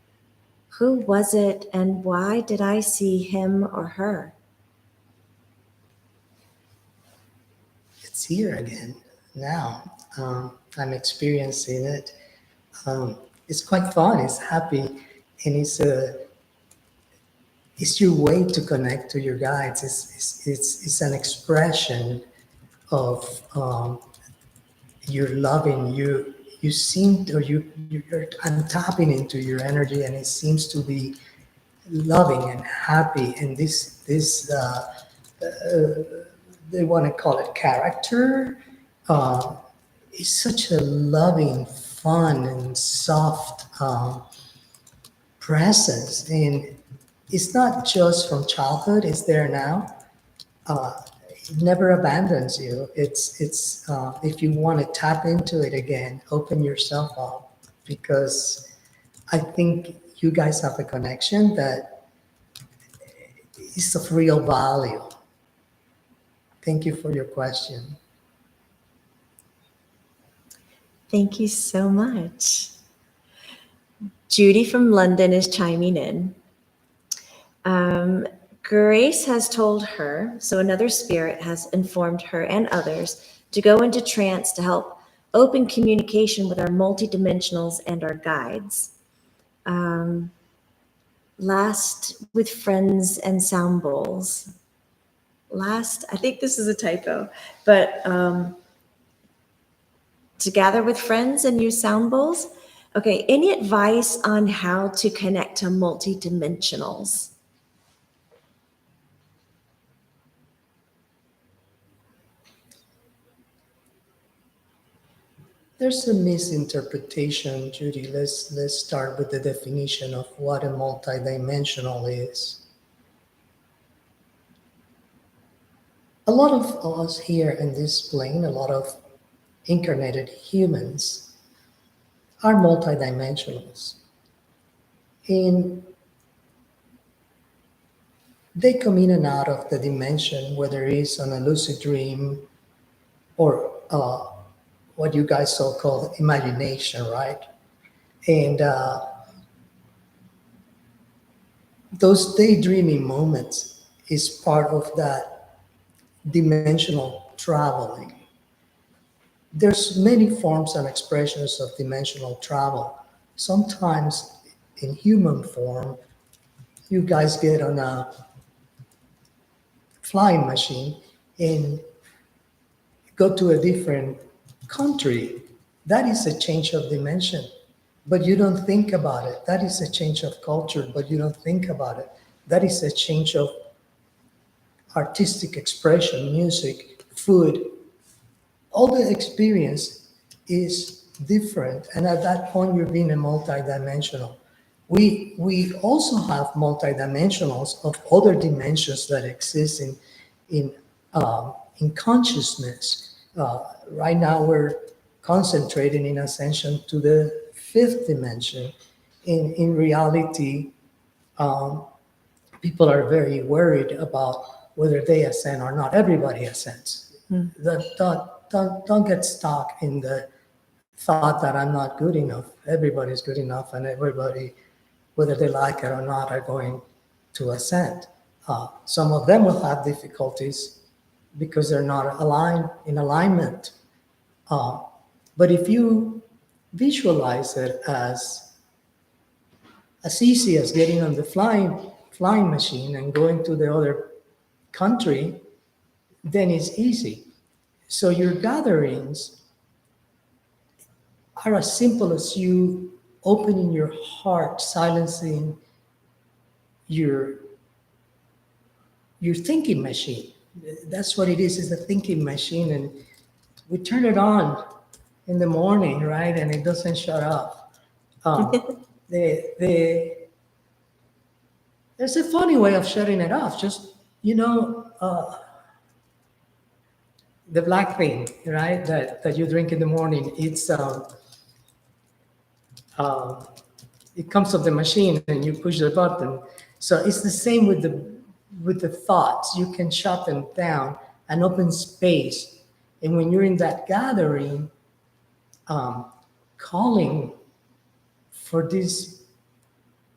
Who was it and why did I see him or her? It's here again now. I'm experiencing it. It's quite fun. It's happy, and it's your way to connect to your guides. It's an expression of you're loving. You seem, or you're I'm tapping into your energy, and it seems to be loving and happy. And this they want to call it character. Uh, is such a loving, fun, and soft presence, and it's not just from childhood. It's there now. It never abandons you. It's if you want to tap into it again, open yourself up, because I think you guys have a connection that is of real value. Thank you for your question. Thank you so much. Judy from London is chiming in. Grace has told her, so another spirit has informed her and others to go into trance to help open communication with our multidimensionals and our guides. Last with friends and sound bowls. Last, I think this is a typo, but to gather with friends and use sound bowls. Okay, any advice on how to connect to multidimensionals? There's a misinterpretation, Judy. Let's start with the definition of what a multidimensional is. A lot of us here in this plane, a lot of incarnated humans, are multidimensionals. And they come in and out of the dimension, whether it's on a lucid dream or what you guys so call imagination, right? And those daydreaming moments is part of that dimensional traveling. There's many forms and expressions of dimensional travel. Sometimes in human form, you guys get on a flying machine and go to a different country. That is a change of dimension, but you don't think about it. That is a change of culture, but you don't think about it. That is a change of artistic expression, music, food. All the experience is different, and at that point you're being a multidimensional. We also have multidimensionals of other dimensions that exist in consciousness. Right now we're concentrating in ascension to the fifth dimension. In reality, people are very worried about whether they ascend or not. Everybody ascends. Don't get stuck in the thought that I'm not good enough. Everybody's good enough, and everybody, whether they like it or not, are going to ascend. Some of them will have difficulties because they're not aligned in alignment. But if you visualize it as easy as getting on the flying machine and going to the other country, then it's easy. So your gatherings are as simple as you opening your heart, silencing your thinking machine. That's what it is. It's a thinking machine, and we turn it on in the morning, right? And it doesn't shut up. There's a funny way of shutting it off. Just, the black thing, right? That you drink in the morning. It's it comes off the machine and you push the button. So it's the same with the thoughts. You can shut them down and open space. And when you're in that gathering, calling for these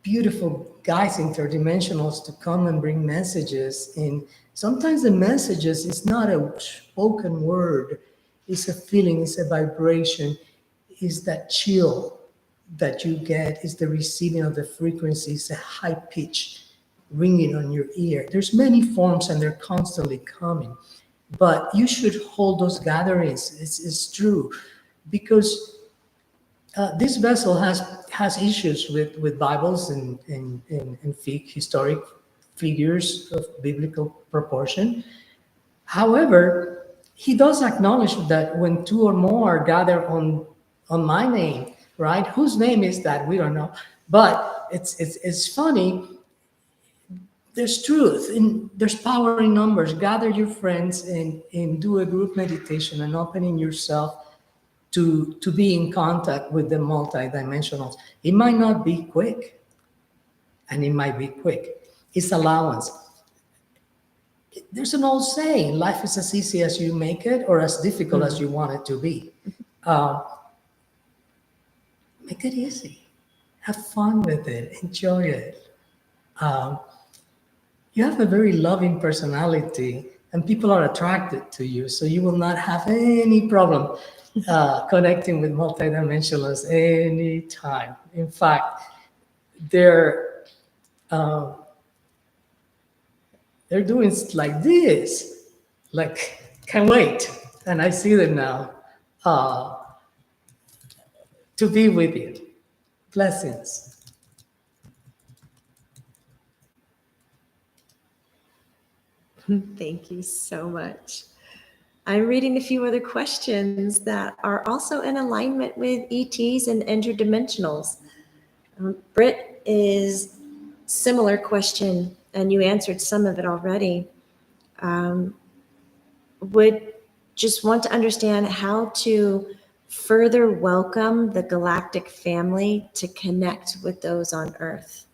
beautiful guys, interdimensionals, to come and bring messages. And sometimes the messages is not a spoken word. It's a feeling, it's a vibration, it's that chill that you get, is the receiving of the frequency. It's a high pitch ringing on your ear. There's many forms and they're constantly coming. But you should hold those gatherings. It's true. Because this vessel has issues with Bibles and historic figures of biblical proportion. However, he does acknowledge that when two or more gather on my name, right? Whose name is that? We don't know. But it's funny. There's truth and there's power in numbers. Gather your friends and do a group meditation and opening yourself to be in contact with the multidimensionals. It might not be quick, and it might be quick. It's allowance. There's an old saying, life is as easy as you make it or as difficult as you want it to be. Make it easy. Have fun with it. Enjoy it. You have a very loving personality and people are attracted to you, so you will not have any problem connecting with multidimensionals anytime. In fact, they're doing like this, like can't wait, and I see them now to be with you. Blessings. Thank you so much. I'm reading a few other questions that are also in alignment with ETs and interdimensionals. Britt is similar question, and you answered some of it already. Would just want to understand how to further welcome the galactic family to connect with those on Earth.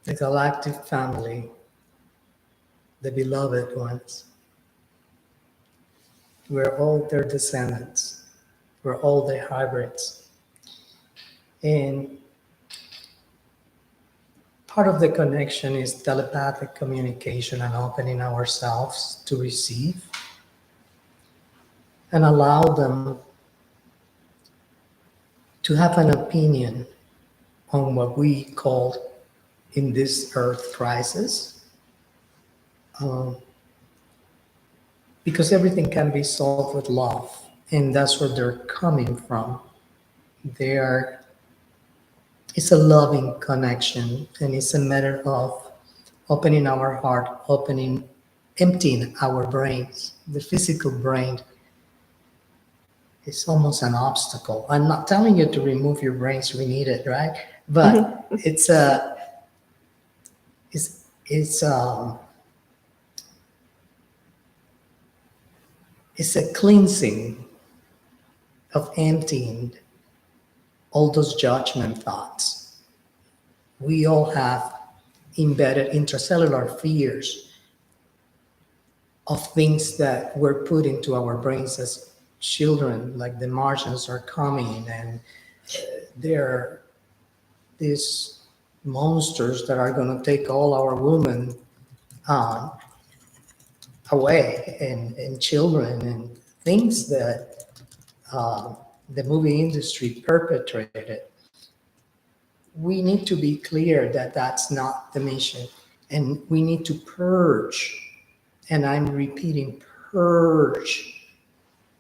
The galactic family, the beloved ones. We're all their descendants. We're all the hybrids. And part of the connection is telepathic communication and opening ourselves to receive and allow them to have an opinion on what we call in this earth crisis, because everything can be solved with love, and that's where they're coming from. It's a loving connection, and it's a matter of opening our heart, emptying our brains. The physical brain is almost an obstacle. I'm not telling you to remove your brains, we need it, right? But it's a cleansing of emptying all those judgment thoughts. We all have embedded intracellular fears of things that were put into our brains as children, like the Martians are coming and they're these monsters that are going to take all our women away, and children, and things that the movie industry perpetrated. We need to be clear that that's not the mission, and we need to purge, and I'm repeating, purge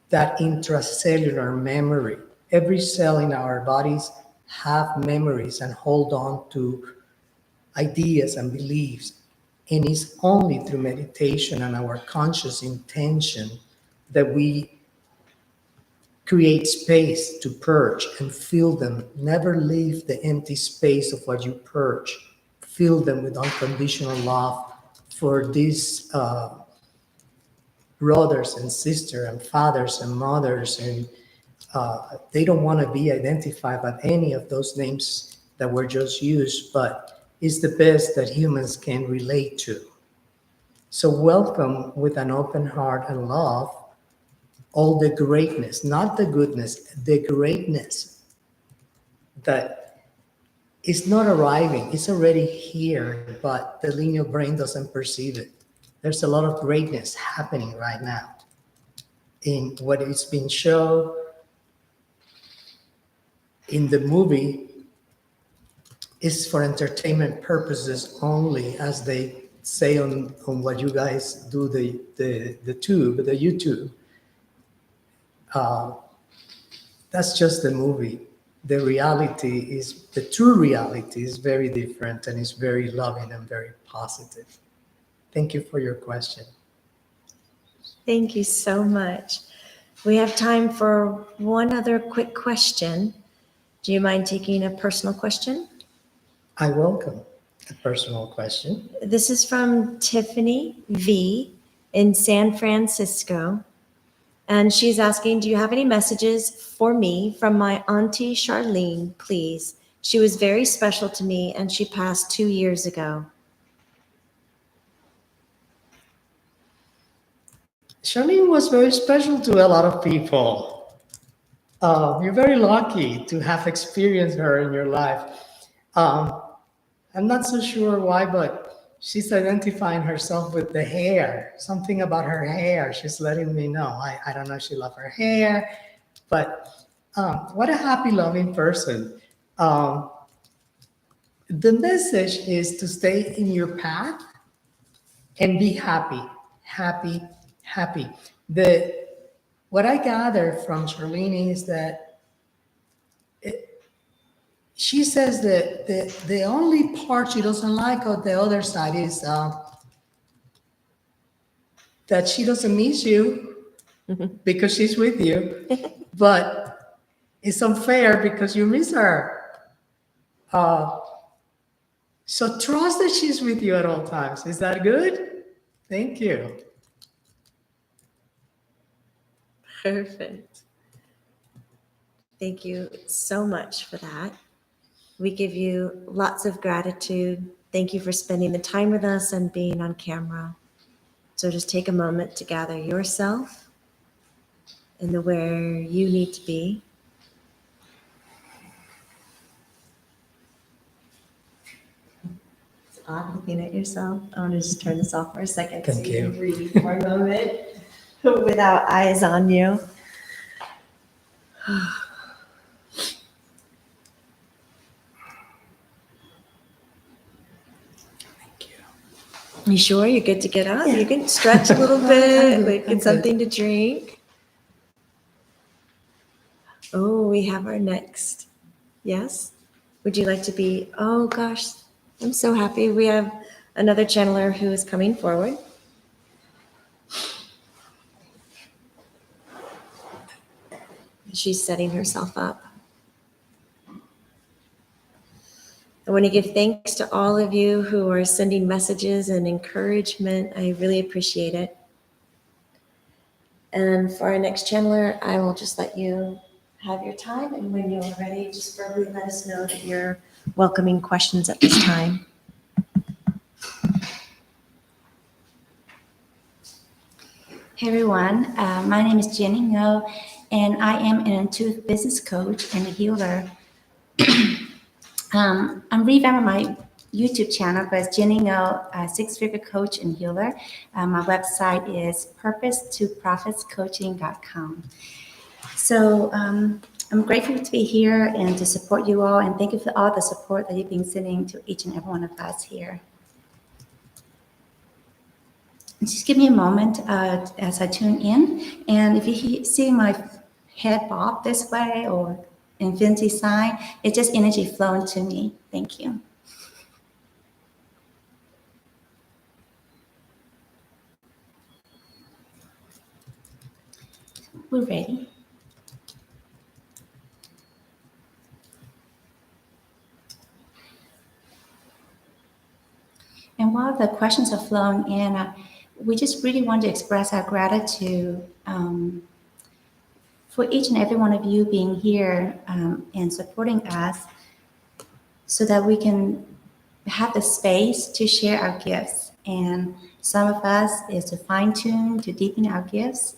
that intracellular memory. Every cell in our bodies have memories and hold on to ideas and beliefs. And it's only through meditation and our conscious intention that we create space to purge and fill them. Never leave the empty space of what you purge. Fill them with unconditional love for these brothers and sisters and fathers and mothers, and they don't want to be identified by any of those names that were just used, but it's the best that humans can relate to. So welcome with an open heart and love all the greatness, not the goodness, the greatness that is not arriving. It's already here, but the linear brain doesn't perceive it. There's a lot of greatness happening right now in what is being shown in the movie is for entertainment purposes only, as they say on what you guys do, the YouTube. That's just the movie. The true reality is very different, and is very loving and very positive. Thank you for your question. Thank you so much. We have time for one other quick question. Do you mind taking a personal question? I welcome a personal question. This is from Tiffany V in San Francisco. And she's asking, do you have any messages for me from my auntie Charlene, please? She was very special to me and she passed 2 years ago. Charlene was very special to a lot of people. You're very lucky to have experienced her in your life. I'm not so sure why, but she's identifying herself with the hair. Something about her hair. She's letting me know. I don't know if she loves her hair, but what a happy, loving person. The message is to stay in your path and be happy, happy, happy. What I gather from Charlene is that she says that the only part she doesn't like on the other side is that she doesn't miss you because she's with you, but it's unfair because you miss her. So trust that she's with you at all times. Is that good? Thank you. Perfect. Thank you so much for that. We give you lots of gratitude. Thank you for spending the time with us and being on camera. So just take a moment to gather yourself and where you need to be. It's odd looking at yourself. I want to just turn this off for a second Thank so you you. can breathe for a moment without eyes on you. You sure you're good to get up? Yeah. You can stretch a little bit, like I'm get something to drink. Oh, we have our next. Yes? Would you like to be? Oh gosh, I'm so happy. We have another channeler who is coming forward. She's setting herself up. I want to give thanks to all of you who are sending messages and encouragement. I really appreciate it. And for our next channeler, I will just let you have your time. And when you're ready, just verbally let us know that you're welcoming questions at this time. Hey everyone, my name is Jenny Ngo, and I am an intuitive business coach and a healer. I'm revamping my YouTube channel, but it's Jenny Ngo, six-figure coach and healer. My website is purpose2profitscoaching.com. So I'm grateful to be here and to support you all, and thank you for all the support that you've been sending to each and every one of us here. Just give me a moment as I tune in, and if you see my head bob this way or infinity sign, it's just energy flowing to me. Thank you. We're ready. And while the questions are flowing in, we just really want to express our gratitude for each and every one of you being here and supporting us so that we can have the space to share our gifts. And some of us is to fine tune, to deepen our gifts,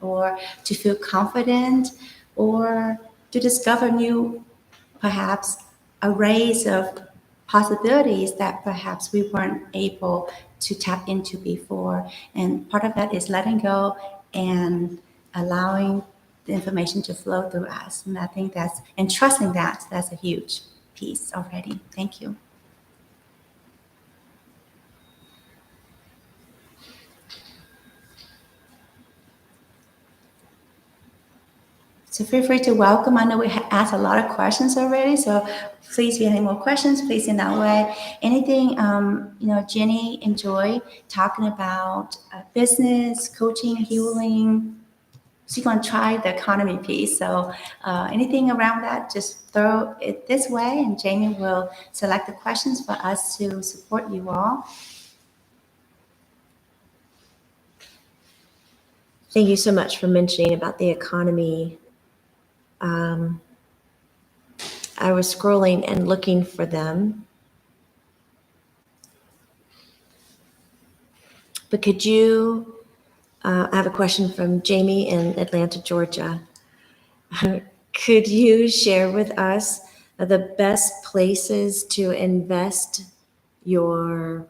or to feel confident, or to discover new, perhaps, arrays of possibilities that perhaps we weren't able to tap into before. And part of that is letting go and allowing the information to flow through us. And I think and trusting that's a huge piece already. Thank you. So feel free to welcome. I know we asked a lot of questions already, so please, if you have any more questions, please send that way. Anything, Jenny enjoy talking about business, coaching, healing. She's going to try the economy piece. So anything around that, just throw it this way, and Jamie will select the questions for us to support you all. Thank you so much for mentioning about the economy. I was scrolling and looking for them. But could you, I have a question from Jamie in Atlanta, Georgia. Could you share with us the best places to invest your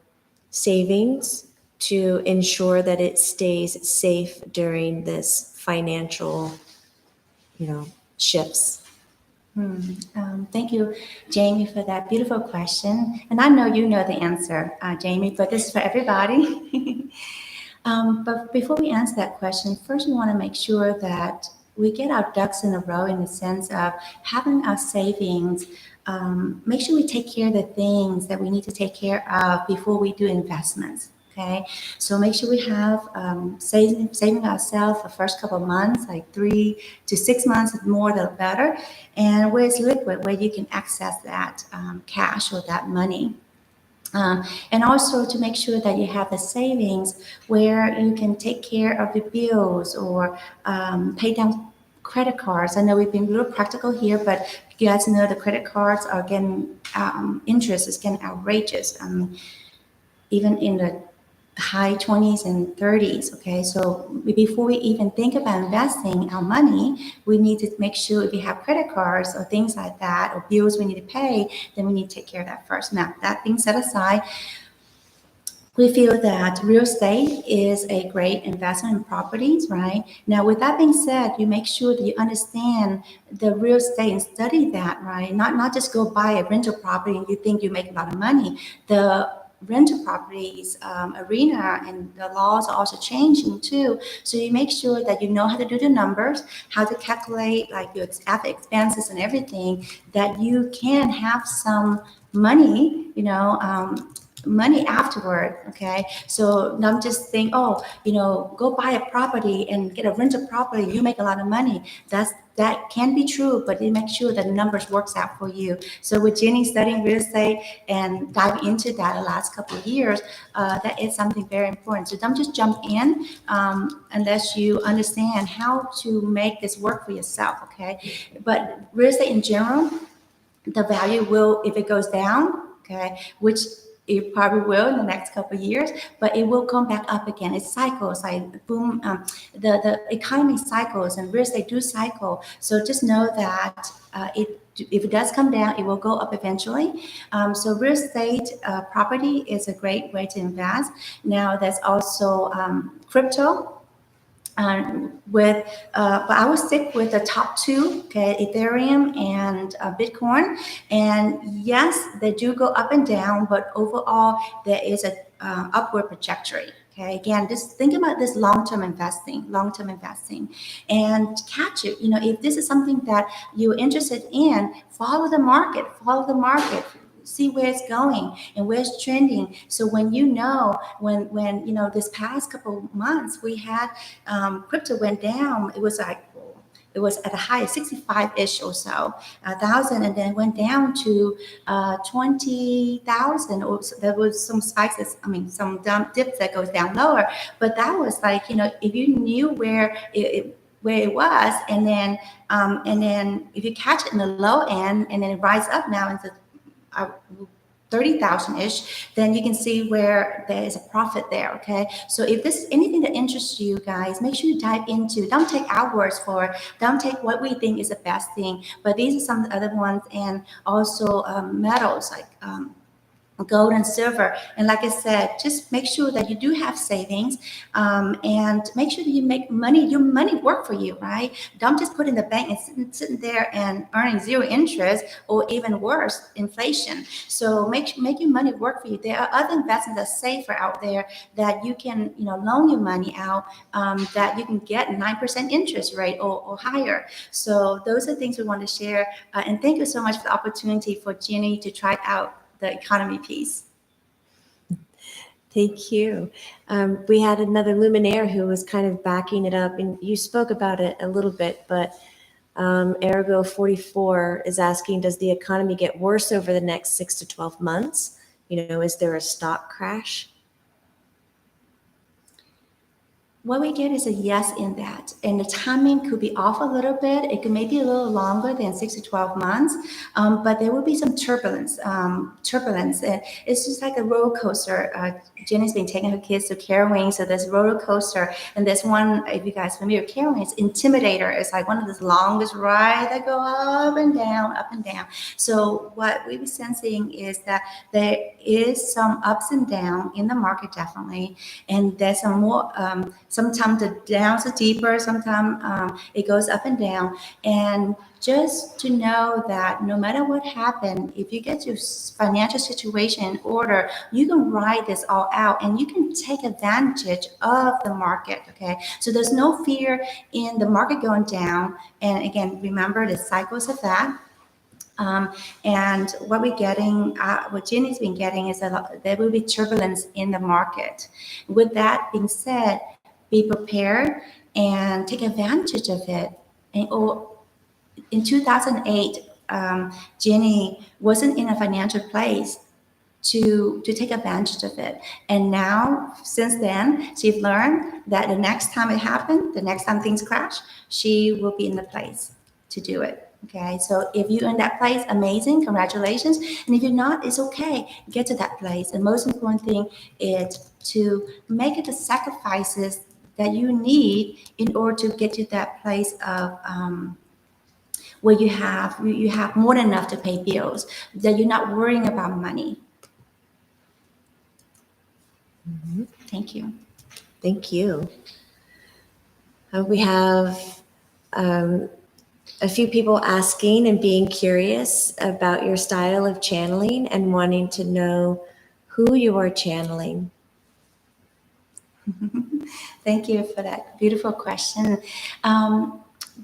savings to ensure that it stays safe during this financial, shifts? Thank you, Jamie, for that beautiful question. And I know you know the answer, Jamie, but this is for everybody. But before we answer that question, first we want to make sure that we get our ducks in a row in the sense of having our savings. Make sure we take care of the things that we need to take care of before we do investments. Okay, so make sure we have saving ourselves the first couple of months, like 3 to 6 months, more the better. And where it's liquid, where you can access that cash or that money. And also to make sure that you have the savings where you can take care of your bills or pay down credit cards. I know we've been a little practical here, but you guys know the credit cards are getting interest is getting outrageous. Even in the high 20s and 30s. Okay, so before we even think about investing our money, we need to make sure if we have credit cards or things like that, or bills we need to pay, then we need to take care of that first. Now, that being set aside, we feel that real estate is a great investment in properties, right? Now, with that being said, you make sure that you understand the real estate and study that, right? Not just go buy a rental property and you think you make a lot of money. The rental properties arena and the laws are also changing too. So you make sure that you know how to do the numbers, how to calculate like your after expenses and everything, that you can have some money, money afterward. Okay, so don't just think, go buy a property and get a rental property, you make a lot of money. That can be true, but you make sure that the numbers works out for you. So with Jenny studying real estate and diving into that the last couple of years, that is something very important. So don't just jump in unless you understand how to make this work for yourself. Okay, but real estate in general, the value will, if it goes down, okay, which it probably will in the next couple of years, but it will come back up again. It cycles, like boom, the economy cycles and real estate do cycle. So just know that if it does come down, it will go up eventually. So real estate property is a great way to invest. Now there's also crypto. But I would stick with the top two, okay, Ethereum and Bitcoin. And yes, they do go up and down, but overall there is a upward trajectory. Okay, again, just think about this long-term investing, and catch it. If this is something that you're interested in, follow the market. See where it's going and where it's trending. So when when this past couple of months we had crypto went down, it was at a high of 65-ish or so, 1,000, and then went down to 20,000. There was some spikes, some dips that goes down lower, but that was like, if you knew where it was, and then if you catch it in the low end and then it rises up now into 30,000-ish, then you can see where there is a profit there. Okay, so if this is anything that interests you guys, make sure you dive into. Don't take our words for it. Don't take what we think is the best thing, but these are some of the other ones, and also metals like gold and silver. And like I said, just make sure that you do have savings, and make sure that you make money, your money work for you, right? Don't just put in the bank and sitting there and earning zero interest, or even worse, inflation. So make your money work for you. There are other investments that are safer out there that you can, loan your money out, that you can get 9% interest rate or higher. So those are things we want to share. And thank you so much for the opportunity for Jenny to try out the economy piece. Thank you. We had another Luminaire who was kind of backing it up, and you spoke about it a little bit, but Ergo 44 is asking, does the economy get worse over the next 6 to 12 months? Is there a stock crash? What we get is a yes in that. And the timing could be off a little bit. It could maybe a little longer than 6 to 12 months, but there will be some turbulence. And it's just like a roller coaster. Jenny's been taking her kids to Carowing, so there's roller coaster. And there's one, if you guys familiar with Carowing, it's Intimidator. It's like one of the longest rides that go up and down, up and down. So what we were sensing is that there is some ups and downs in the market, definitely. And there's some more, sometimes the downs are deeper, sometimes it goes up and down. And just to know that no matter what happens, if you get your financial situation in order, you can ride this all out and you can take advantage of the market, okay? So there's no fear in the market going down. And again, remember the cycles of that. And what we're getting, what Jenny's been getting is there will be turbulence in the market. With that being said, be prepared and take advantage of it. In 2008, Jenny wasn't in a financial place to take advantage of it. And now, since then, she's learned that the next time it happens, the next time things crash, she will be in the place to do it. Okay, so if you're in that place, amazing, congratulations. And if you're not, it's okay. Get to that place. And most important thing is to make it the sacrifices that you need in order to get to that place of where you have more than enough to pay bills, that you're not worrying about money. Mm-hmm. Thank you. Thank you. We have a few people asking and being curious about your style of channeling and wanting to know who you are channeling. Thank you for that beautiful question.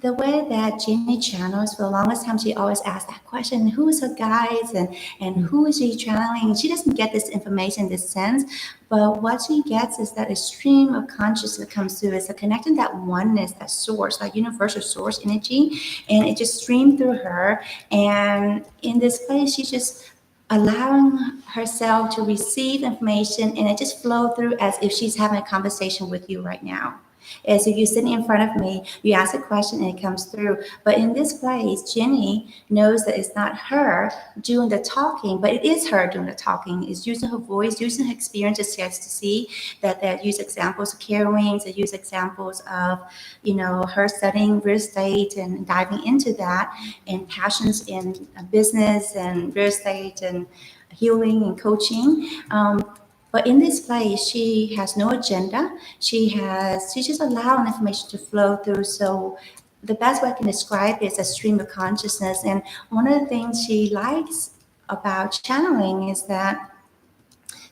The way that Jenny channels, for the longest time, she always asks that question, who is her guides and who is she channeling? She doesn't get this information, this sense, but what she gets is that a stream of consciousness that comes through. It's a connecting that oneness, that source, like universal source energy, and it just streamed through her. And in this place, she's just allowing herself to receive information, and it just flow through as if she's having a conversation with you right now. As if you're sitting in front of me, you ask a question and it comes through. But in this place, Jenny knows that it's not her doing the talking, but it is her doing the talking. It's using her voice, using her experiences to see that they use examples of carowings, they use examples of, her studying real estate and diving into that, and passions in business and real estate and healing and coaching. But in this place, she has no agenda. She's just allowing information to flow through. So the best way I can describe it is a stream of consciousness. And one of the things she likes about channeling is that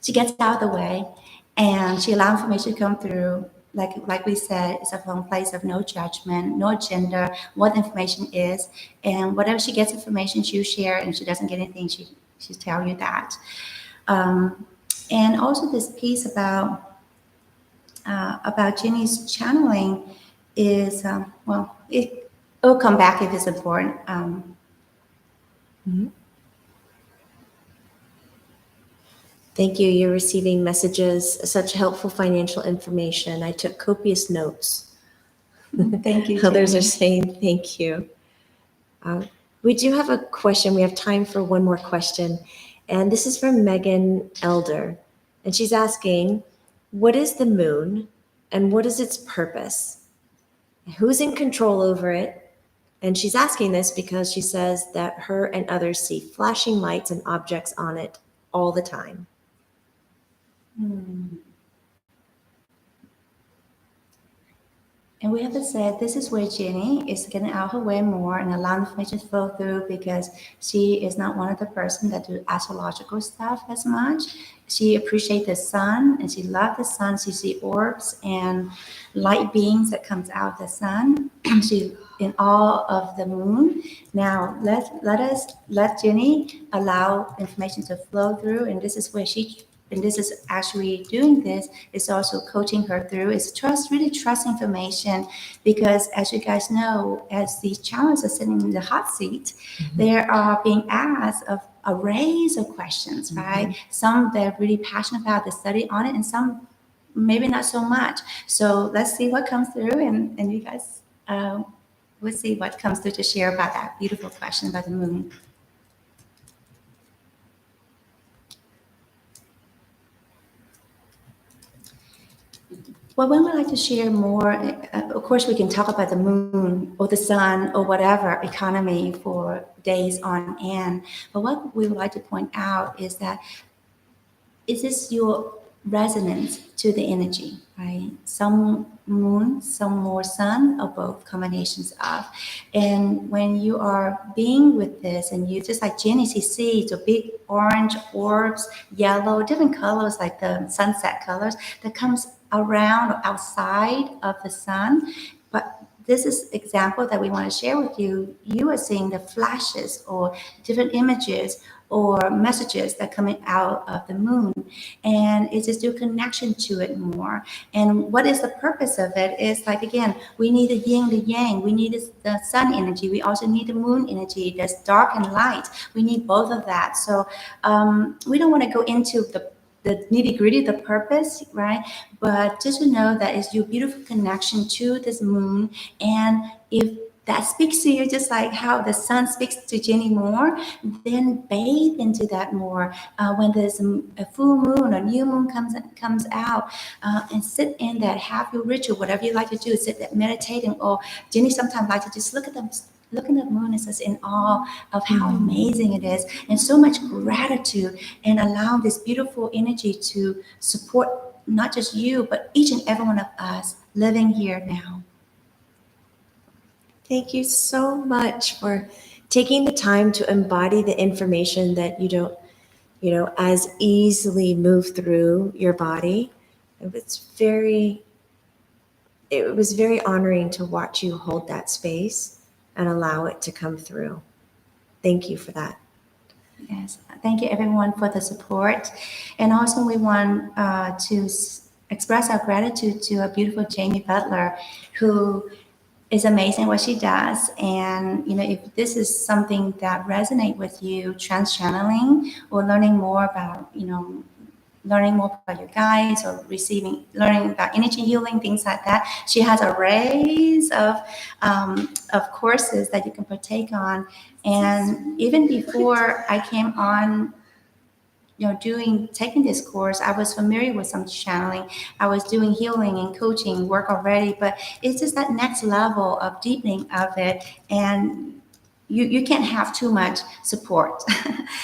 she gets out of the way and she allows information to come through. Like we said, it's from a place of no judgment, no agenda, what information is. And whatever she gets information, she'll share. And if she doesn't get anything, she'll tell you that. And also this piece about Jenny's channeling is, it'll come back if it's important. Mm-hmm. Thank you. You're receiving messages, such helpful financial information. I took copious notes. Thank you. Others are saying thank you. We do have a question. We have time for one more question. And this is from Megan Elder. And she's asking, what is the moon and what is its purpose? Who's in control over it? And she's asking this because she says that her and others see flashing lights and objects on it all the time. And we have to say, this is where Jenny is getting out her way more and allowing information to flow through, because she is not one of the person that do astrological stuff as much. She appreciates the sun and she loves the sun. She see orbs and light beings that comes out of the sun. She in awe of the moon. Now let Jenny allow information to flow through, and this is where and this is actually doing this, is also coaching her through, is really trust information, because as you guys know, as these channels are sitting in the hot seat, they are being asked of arrays of questions, right? Some they're really passionate about the study on it, and some maybe not so much. So let's see what comes through, and you guys we'll see what comes through to share about that beautiful question about the moon. Well, when we like to share more, of course, we can talk about the moon or the sun or whatever economy for days on end. But what we would like to point out is that, is this your resonance to the energy, right? Some moon, some more sun, or both combinations of. And when you are being with this, and you just like Jenny, she sees the big orange orbs, yellow, different colors like the sunset colors that comes around or outside of the sun. But this is example that we want to share with you. You are seeing the flashes or different images or messages that coming out of the moon, and it's just your connection to it more. And what is the purpose of it is, like, again, we need the yin, the yang, we need the sun energy, we also need the moon energy, there's dark and light, we need both of that. So we don't want to go into the nitty gritty, the purpose, right? But just to know that it's your beautiful connection to this moon. And if that speaks to you, just like how the sun speaks to Jenny more, then bathe into that more. When there's a full moon or new moon comes out, and sit in that, have your ritual, whatever you like to do, sit there meditating. Or Jenny sometimes like to just look at the moon and just in awe of how amazing it is, and so much gratitude, and allow this beautiful energy to support not just you, but each and every one of us living here now. Thank you so much for taking the time to embody the information that you don't, as easily move through your body. It was very honoring to watch you hold that space and allow it to come through. Thank you for that. Yes, thank you everyone for the support. And also we want to express our gratitude to a beautiful Jamie Butler, who is amazing what she does. And if this is something that resonates with you, trance channeling or learning more about your guides, or learning about energy healing, things like that, she has arrays of courses that you can partake on. And even before I came on, taking this course, I was familiar with some channeling. I was doing healing and coaching work already, but it's just that next level of deepening of it. And you can't have too much support.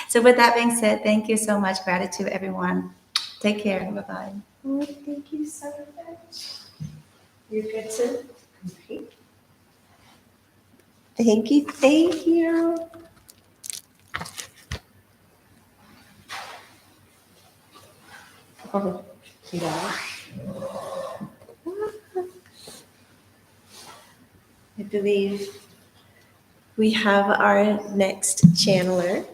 So with that being said, thank you so much. Gratitude, everyone. Take care. Bye-bye. Oh, thank you so much. You're good to complete. Thank you. Thank you. Oh, yeah. I believe we have our next channeler.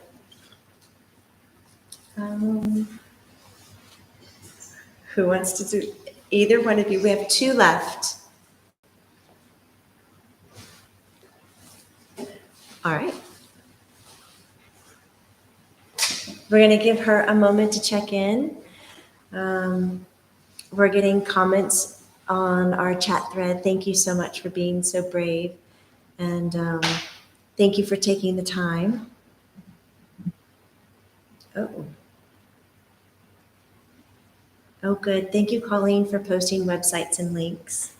Who wants to do either one of you? We have two left. All right. We're going to give her a moment to check in. We're getting comments on our chat thread. Thank you so much for being so brave. And thank you for taking the time. Oh, good. Thank you, Colleen, for posting websites and links.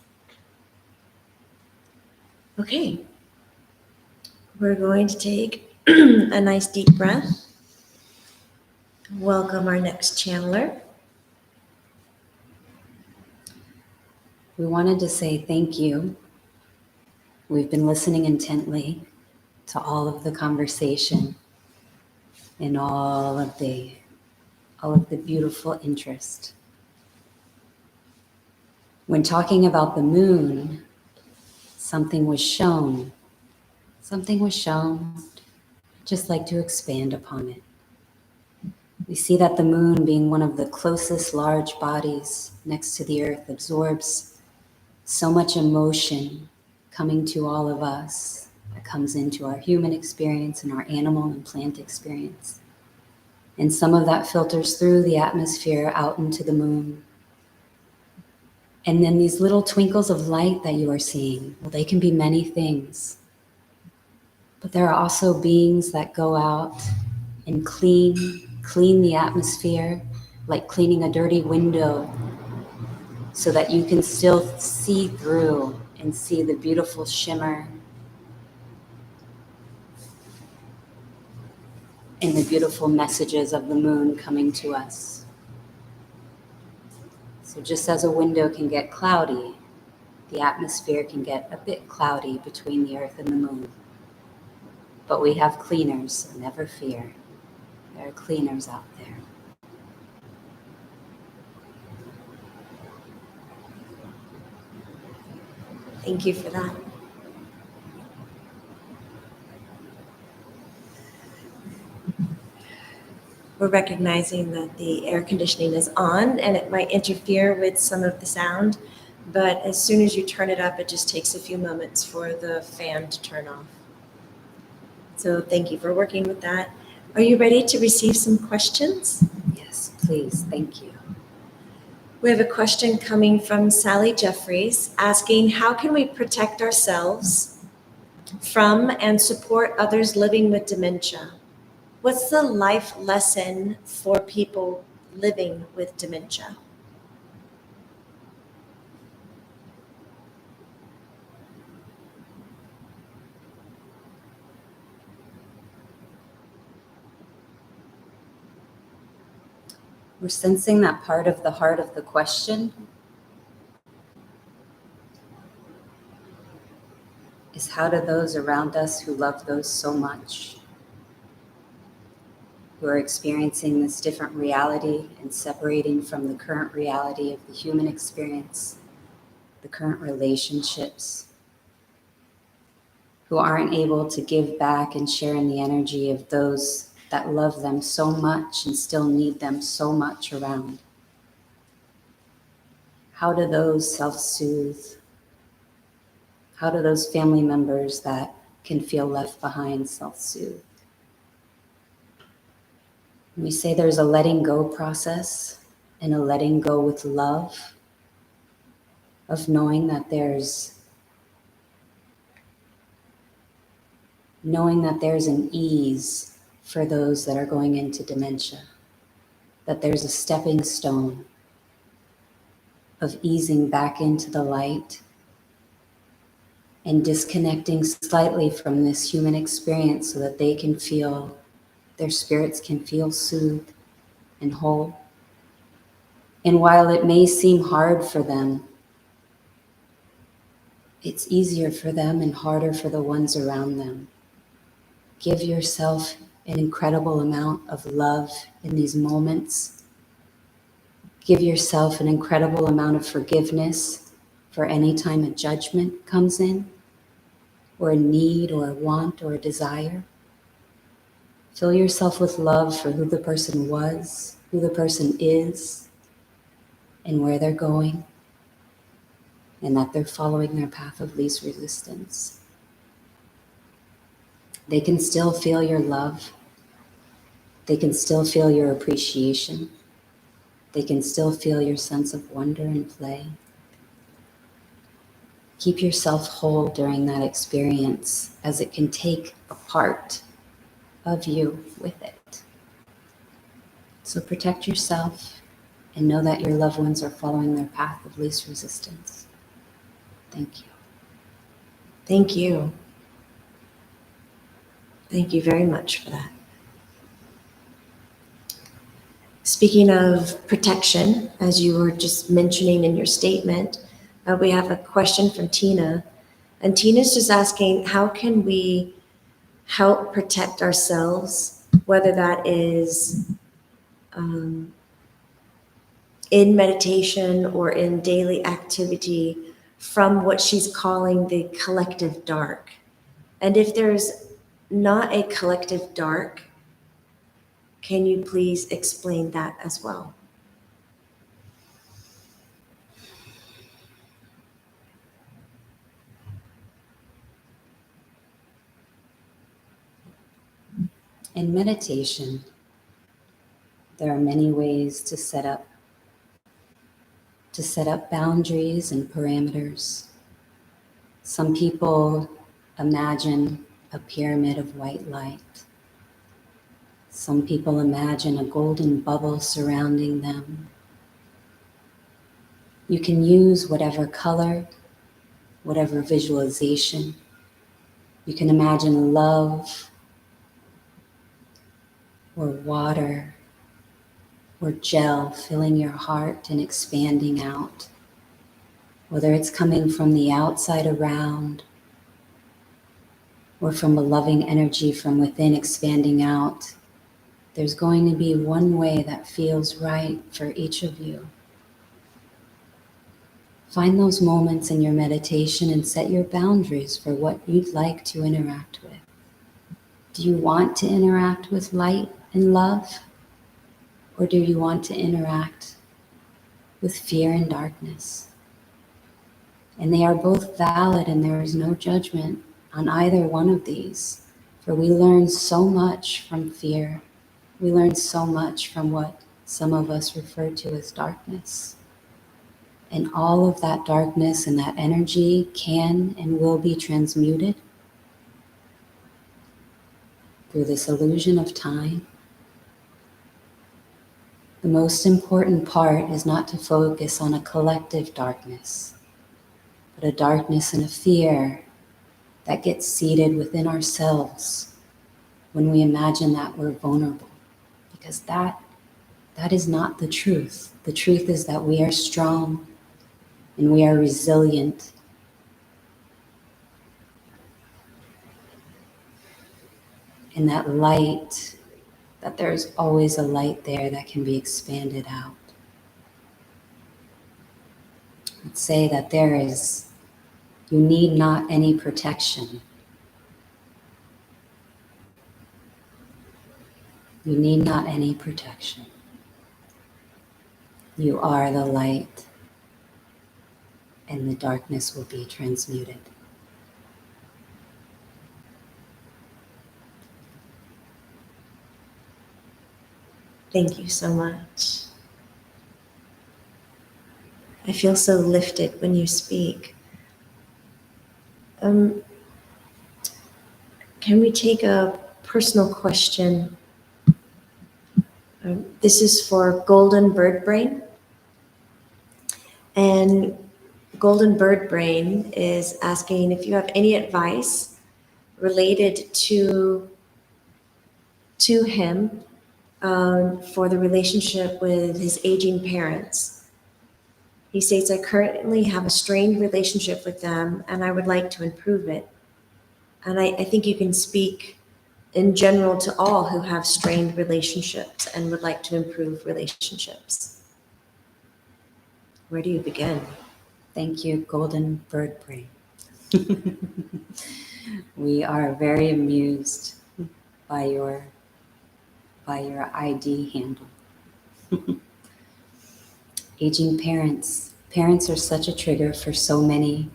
Okay. We're going to take a nice deep breath. Welcome our next channeler. We wanted to say thank you. We've been listening intently to all of the conversation and all of the beautiful interest. When talking about the moon, something was shown. I'd just like to expand upon it. We see that the moon, being one of the closest large bodies next to the earth, absorbs so much emotion coming to all of us that comes into our human experience and our animal and plant experience. And some of that filters through the atmosphere out into the moon. And then these little twinkles of light that you are seeing, well, they can be many things. But there are also beings that go out and clean the atmosphere, like cleaning a dirty window, so that you can still see through and see the beautiful shimmer and the beautiful messages of the moon coming to us. So just as a window can get cloudy, the atmosphere can get a bit cloudy between the earth and the moon. But we have cleaners, so never fear. There are cleaners out there. Thank you for that. We're recognizing that the air conditioning is on and it might interfere with some of the sound, but as soon as you turn it up, it just takes a few moments for the fan to turn off. So thank you for working with that. Are you ready to receive some questions? Yes, please, thank you. We have a question coming from Sally Jeffries asking, how can we protect ourselves from and support others living with dementia? What's the life lesson for people living with dementia? We're sensing that part of the heart of the question is, how do those around us who love those so much, who are experiencing this different reality and separating from the current reality of the human experience, the current relationships, who aren't able to give back and share in the energy of those that love them so much and still need them so much around? How do those self-soothe? How do those family members that can feel left behind self-soothe? We say there's a letting go process and a letting go with love, of knowing that there's an ease for those that are going into dementia, that there's a stepping stone of easing back into the light and disconnecting slightly from this human experience so that they can feel, their spirits can feel soothed and whole. And while it may seem hard for them, it's easier for them and harder for the ones around them. Give yourself an incredible amount of love in these moments. Give yourself an incredible amount of forgiveness for any time a judgment comes in, or a need or a want or a desire. Fill yourself with love for who the person was, who the person is, and where they're going, and that they're following their path of least resistance. They can still feel your love. They can still feel your appreciation. They can still feel your sense of wonder and play. Keep yourself whole during that experience, as it can take a part of you with it. So protect yourself and know that your loved ones are following their path of least resistance. Thank you. Thank you. Thank you very much for that. Speaking of protection, as you were just mentioning in your statement, we have a question from Tina. And Tina's just asking, how can we help protect ourselves, whether that is in meditation or in daily activity, from what she's calling the collective dark? And if there's not a collective dark, can you please explain that as well? In meditation, there are many ways to set up boundaries and parameters. Some people imagine a pyramid of white light. Some people imagine a golden bubble surrounding them. You can use whatever color, whatever visualization. You can imagine love or water or gel filling your heart and expanding out. Whether it's coming from the outside around or from a loving energy from within expanding out, there's going to be one way that feels right for each of you. Find those moments in your meditation and set your boundaries for what you'd like to interact with. Do you want to interact with light and love? Or do you want to interact with fear and darkness? And they are both valid, and there is no judgment on either one of these. For we learn so much from fear. We learn so much from what some of us refer to as darkness. And all of that darkness and that energy can and will be transmuted through this illusion of time. The most important part is not to focus on a collective darkness, but a darkness and a fear that gets seated within ourselves when we imagine that we're vulnerable. Because that is not the truth. The truth is that we are strong and we are resilient. And that light, that there's always a light there that can be expanded out. Let's say that you need not any protection. You need not any protection. You are the light, and the darkness will be transmuted. Thank you so much. I feel so lifted when you speak. Can we take a personal question? This is for Golden Bird Brain. And Golden Bird Brain is asking if you have any advice related to him for the relationship with his aging parents. He states, I currently have a strained relationship with them and I would like to improve it. And I think you can speak in general to all who have strained relationships and would like to improve relationships. Where do you begin? Thank you, Golden Bird Brain. We are very amused by your ID handle. Aging parents. Parents are such a trigger for so many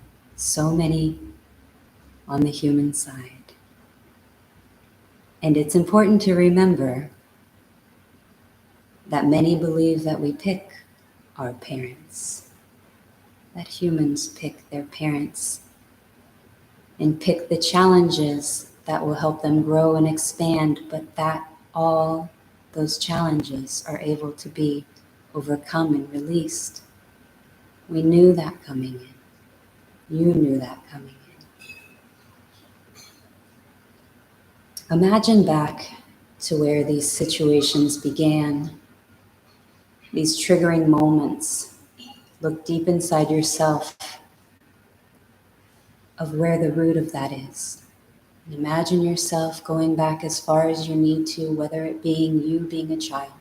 on the human side. And it's important to remember that many believe that we pick our parents, that humans pick their parents and pick the challenges that will help them grow and expand, but that all those challenges are able to be overcome and released. We knew that coming in. You knew that coming in. Imagine back to where these situations began these triggering moments, look deep inside yourself of where the root of that is. And imagine yourself going back as far as you need to, whether it being you being a child.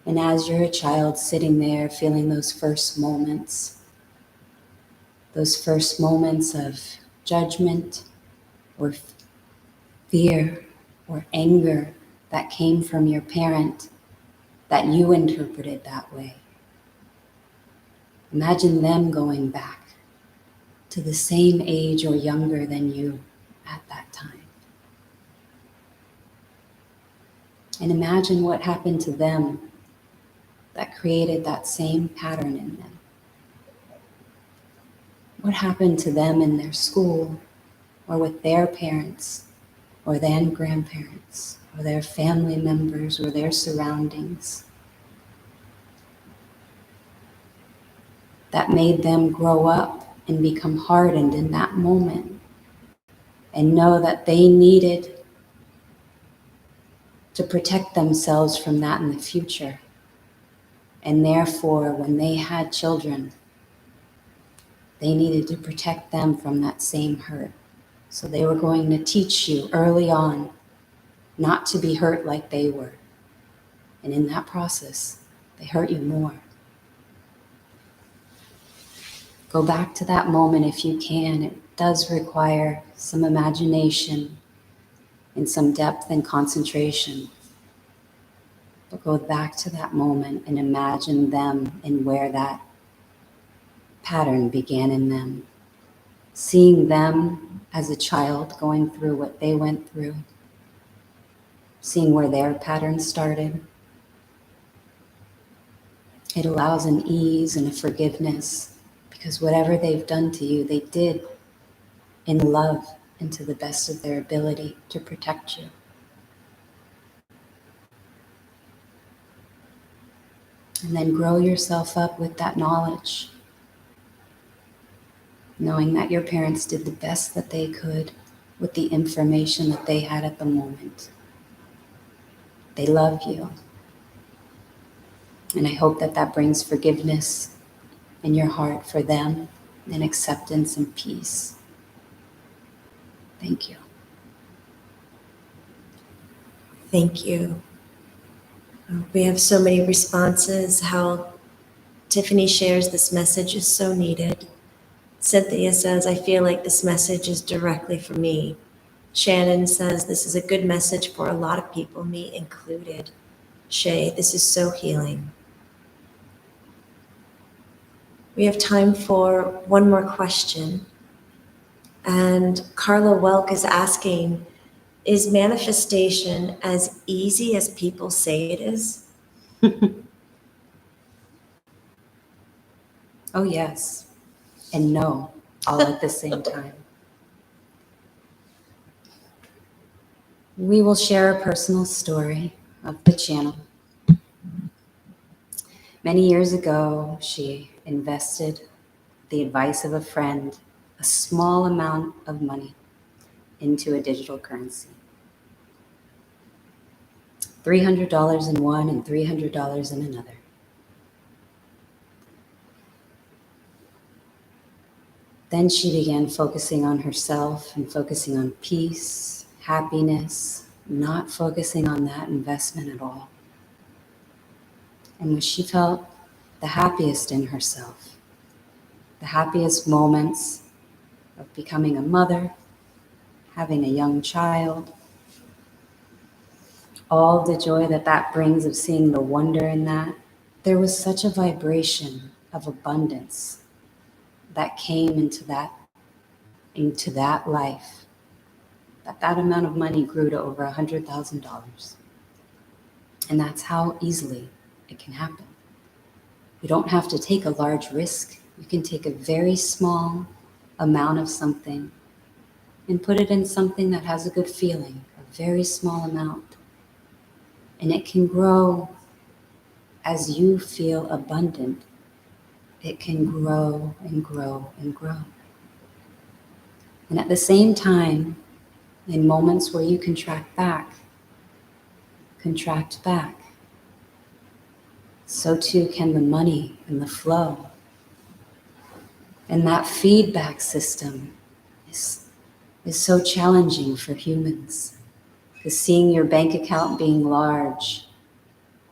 And as you're a child sitting there feeling those first moments of judgment or fear or anger that came from your parent that you interpreted that way. Imagine them going back to the same age or younger than you at that time. And imagine what happened to them that created that same pattern in them. What happened to them in their school or with their parents or their grandparents or their family members or their surroundings that made them grow up and become hardened in that moment and know that they needed to protect themselves from that in the future. And therefore, when they had children, they needed to protect them from that same hurt. So they were going to teach you early on not to be hurt like they were. And in that process, they hurt you more. Go back to that moment if you can. It does require some imagination and some depth and concentration. But go back to that moment and imagine them and where that pattern began in them. Seeing them as a child going through what they went through. Seeing where their pattern started. It allows an ease and a forgiveness because whatever they've done to you, they did in love and to the best of their ability to protect you. And then grow yourself up with that knowledge, knowing that your parents did the best that they could with the information that they had at the moment. They love you. And I hope that that brings forgiveness in your heart for them and acceptance and peace. Thank you. Thank you. We have so many responses, how Tiffany shares this message is so needed. Cynthia says, I feel like this message is directly for me. Shannon says, this is a good message for a lot of people, me included. Shay, this is so healing. We have time for one more question. And Carla Welk is asking, is manifestation as easy as people say it is? Oh, yes. And no, all at the same time. We will share a personal story of the channel. Many years ago, she invested the advice of a friend, a small amount of money into a digital currency. $300 in one and $300 in another. Then she began focusing on herself and focusing on peace, happiness, not focusing on that investment at all. And when she felt the happiest in herself, the happiest moments of becoming a mother, having a young child, all the joy that that brings of seeing the wonder in that, there was such a vibration of abundance that came into that life, that amount of money grew to over $100,000. And that's how easily it can happen. You don't have to take a large risk. You can take a very small amount of something and put it in something that has a good feeling, a very small amount. And it can grow as you feel abundant. It can grow and grow and grow. And at the same time, in moments where you contract back, so too can the money and the flow. And that feedback system is so challenging for humans. Because seeing your bank account being large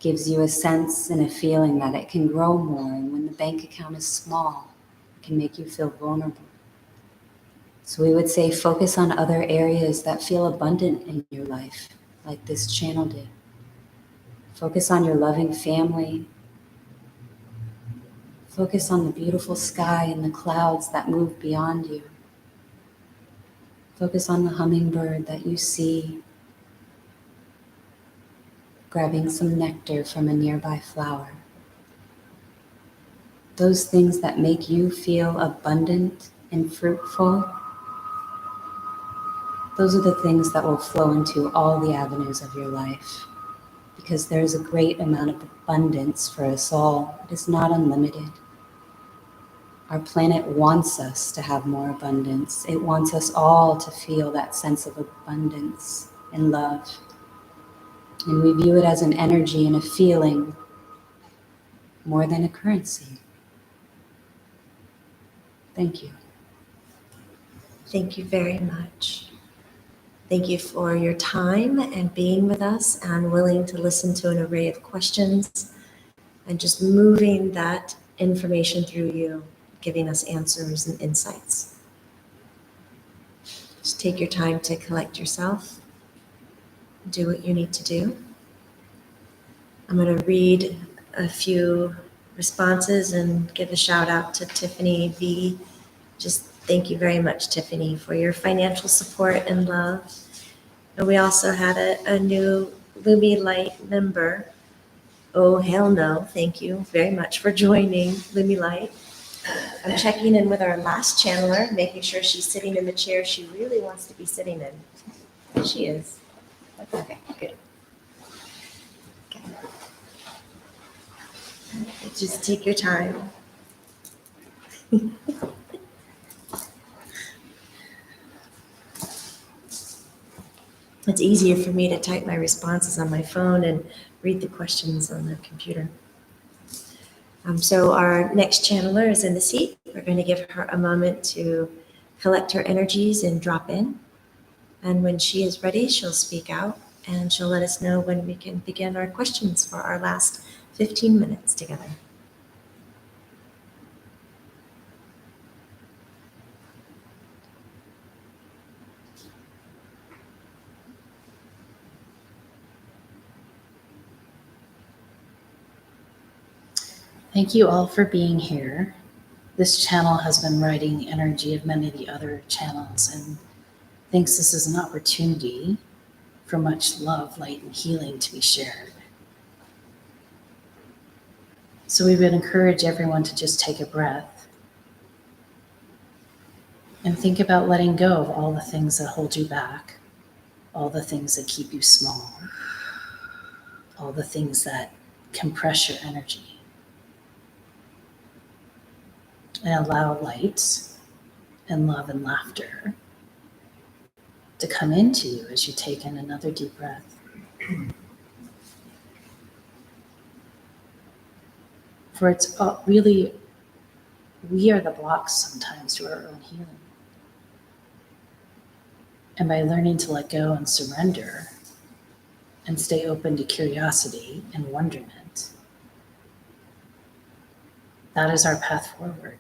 gives you a sense and a feeling that it can grow more. And when the bank account is small, it can make you feel vulnerable. So we would say focus on other areas that feel abundant in your life, like this channel did. Focus on your loving family. Focus on the beautiful sky and the clouds that move beyond you. Focus on the hummingbird that you see grabbing some nectar from a nearby flower. Those things that make you feel abundant and fruitful, those are the things that will flow into all the avenues of your life, because there's a great amount of abundance for us all. It is not unlimited. Our planet wants us to have more abundance. It wants us all to feel that sense of abundance and love. And we view it as an energy and a feeling more than a currency. Thank you. Thank you very much. Thank you for your time and being with us and willing to listen to an array of questions and just moving that information through you, giving us answers and insights. Just take your time to collect yourself, do what you need to do. I'm going to read a few responses and give a shout out to Tiffany V. Just thank you very much, Tiffany, for your financial support and love. And we also had a new Lumi Light member. Oh, hell no. Thank you very much for joining Lumi Light. I'm checking in with our last channeler, making sure she's sitting in the chair she really wants to be sitting in. She is. Okay, good. Okay. Just take your time. It's easier for me to type my responses on my phone and read the questions on the computer. So our next channeler is in the seat. We're going to give her a moment to collect her energies and drop in. And when she is ready, she'll speak out and she'll let us know when we can begin our questions for our last 15 minutes together. Thank you all for being here. This channel has been riding the energy of many of the other channels and thinks this is an opportunity for much love, light, and healing to be shared. So we would encourage everyone to just take a breath and think about letting go of all the things that hold you back, all the things that keep you small, all the things that compress your energy. And allow light and love and laughter to come into you as you take in another deep breath. For it's really, we are the blocks sometimes to our own healing. And by learning to let go and surrender and stay open to curiosity and wonderment, that is our path forward.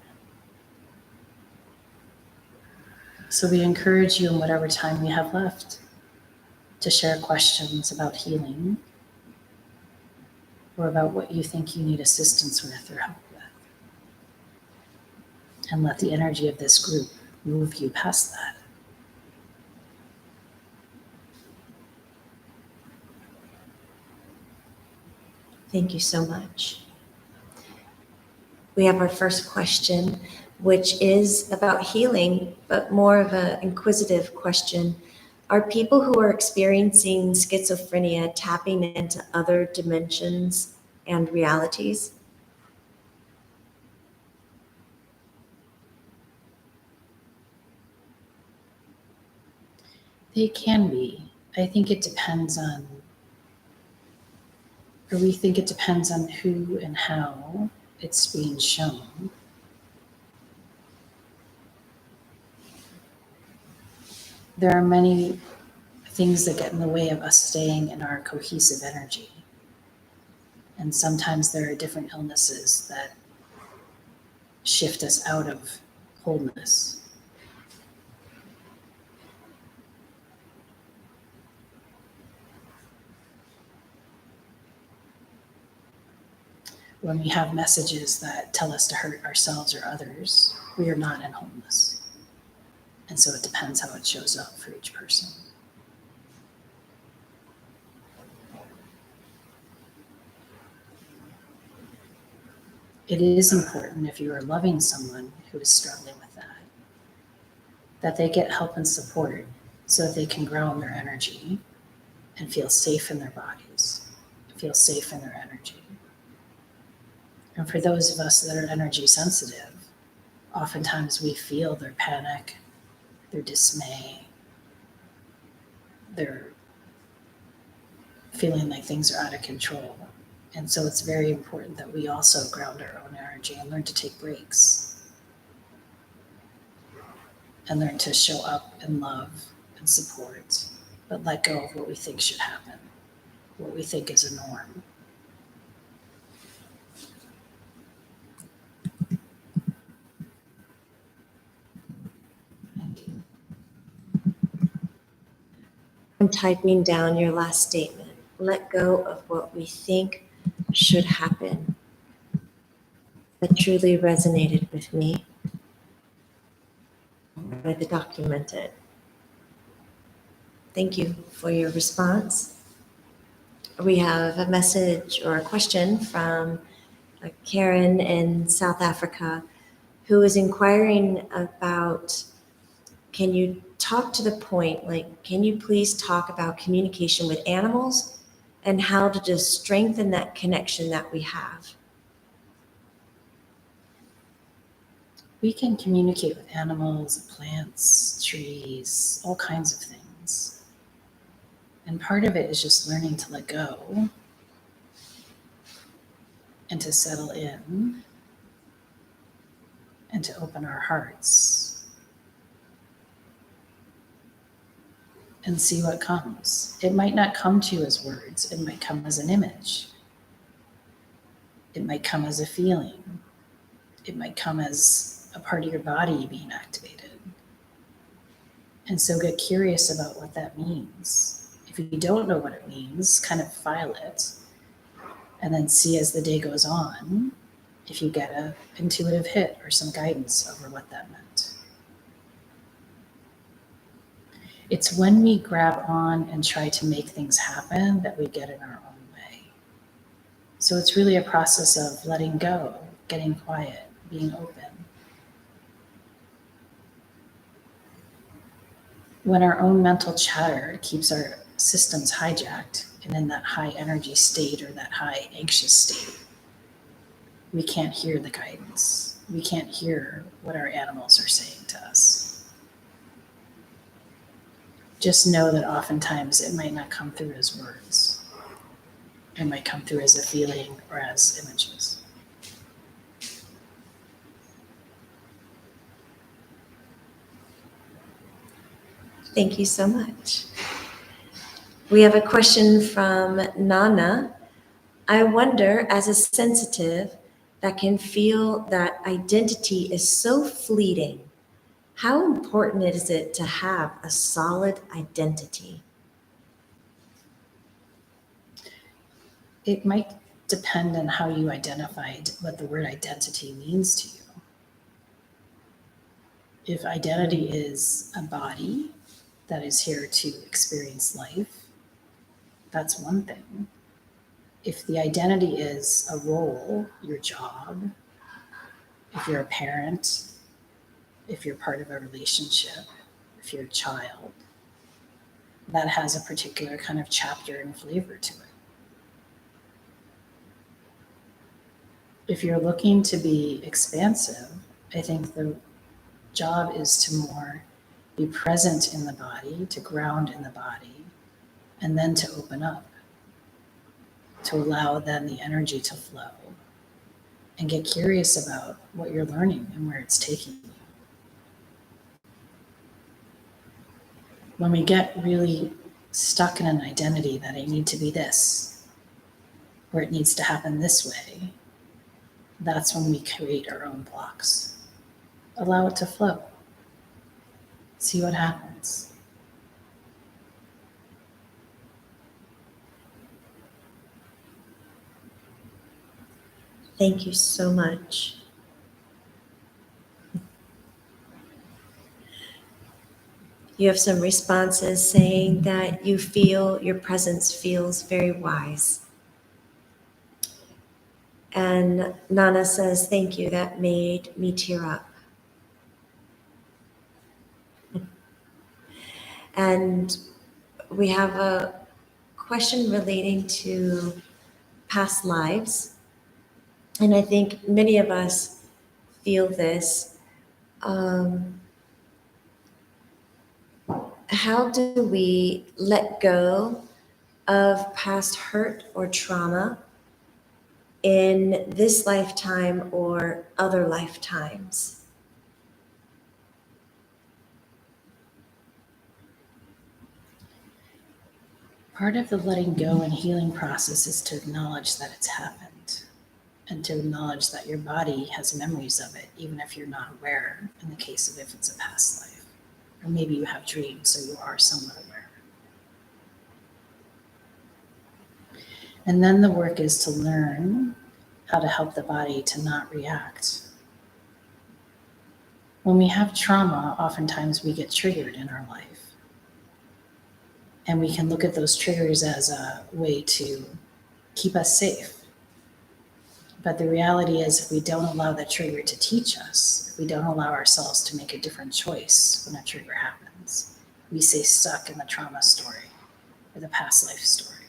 So we encourage you in whatever time we have left to share questions about healing or about what you think you need assistance with or help with. And let the energy of this group move you past that. Thank you so much. We have our first question, which is about healing, but more of an inquisitive question. Are people who are experiencing schizophrenia tapping into other dimensions and realities? They can be. I think it depends on or we think it depends on who and how it's being shown. There are many things that get in the way of us staying in our cohesive energy. And sometimes there are different illnesses that shift us out of wholeness. When we have messages that tell us to hurt ourselves or others, we are not in wholeness. And so it depends how it shows up for each person. It is important, if you are loving someone who is struggling with that they get help and support so that they can ground their energy and feel safe in their bodies, feel safe in their energy. And for those of us that are energy sensitive, oftentimes we feel their panic, their dismay, their feeling like things are out of control. And so it's very important that we also ground our own energy and learn to take breaks and learn to show up in love and support, but let go of what we think should happen, what we think is a norm. I'm typing down your last statement. Let go of what we think should happen. That truly resonated with me. I wanted to document it. Thank you for your response. We have a message or a question from Karen in South Africa, who is inquiring about, can you talk to the point, like, can you please talk about communication with animals and how to just strengthen that connection that we have? We can communicate with animals, plants, trees, all kinds of things. And part of it is just learning to let go and to settle in and to open our hearts and see what comes. It might not come to you as words. It might come as an image. It might come as a feeling. It might come as a part of your body being activated. And so get curious about what that means. If you don't know what it means, kind of file it and then see as the day goes on if you get an intuitive hit or some guidance over what that meant. It's when we grab on and try to make things happen that we get in our own way. So it's really a process of letting go, getting quiet, being open. When our own mental chatter keeps our systems hijacked and in that high energy state or that high anxious state, we can't hear the guidance. We can't hear what our animals are saying to us. Just know that oftentimes it might not come through as words. It might come through as a feeling or as images. Thank you so much. We have a question from Nana. I wonder, as a sensitive that can feel that identity is so fleeting, how important is it to have a solid identity? It might depend on how you identified what the word identity means to you. If identity is a body that is here to experience life, that's one thing. If the identity is a role, your job, if you're a parent, if you're part of a relationship, if you're a child, that has a particular kind of chapter and flavor to it. If you're looking to be expansive, I think the job is to more be present in the body, to ground in the body, and then to open up. to allow then the energy to flow and get curious about what you're learning and where it's taking you. When we get really stuck in an identity that I need to be this, or it needs to happen this way, that's when we create our own blocks. Allow it to flow. See what happens. Thank you so much. You have some responses saying that you feel your presence feels very wise. And Nana says, thank you, that made me tear up. And we have a question relating to past lives. And I think many of us feel this. How do we let go of past hurt or trauma in this lifetime or other lifetimes? Part of the letting go and healing process is to acknowledge that it's happened and to acknowledge that your body has memories of it, even if you're not aware, in the case of if it's a past life. Or maybe you have dreams, so you are somewhat aware. And then the work is to learn how to help the body to not react. When we have trauma, oftentimes we get triggered in our life. And we can look at those triggers as a way to keep us safe. But the reality is, if we don't allow the trigger to teach us, if we don't allow ourselves to make a different choice when a trigger happens, we stay stuck in the trauma story or the past life story.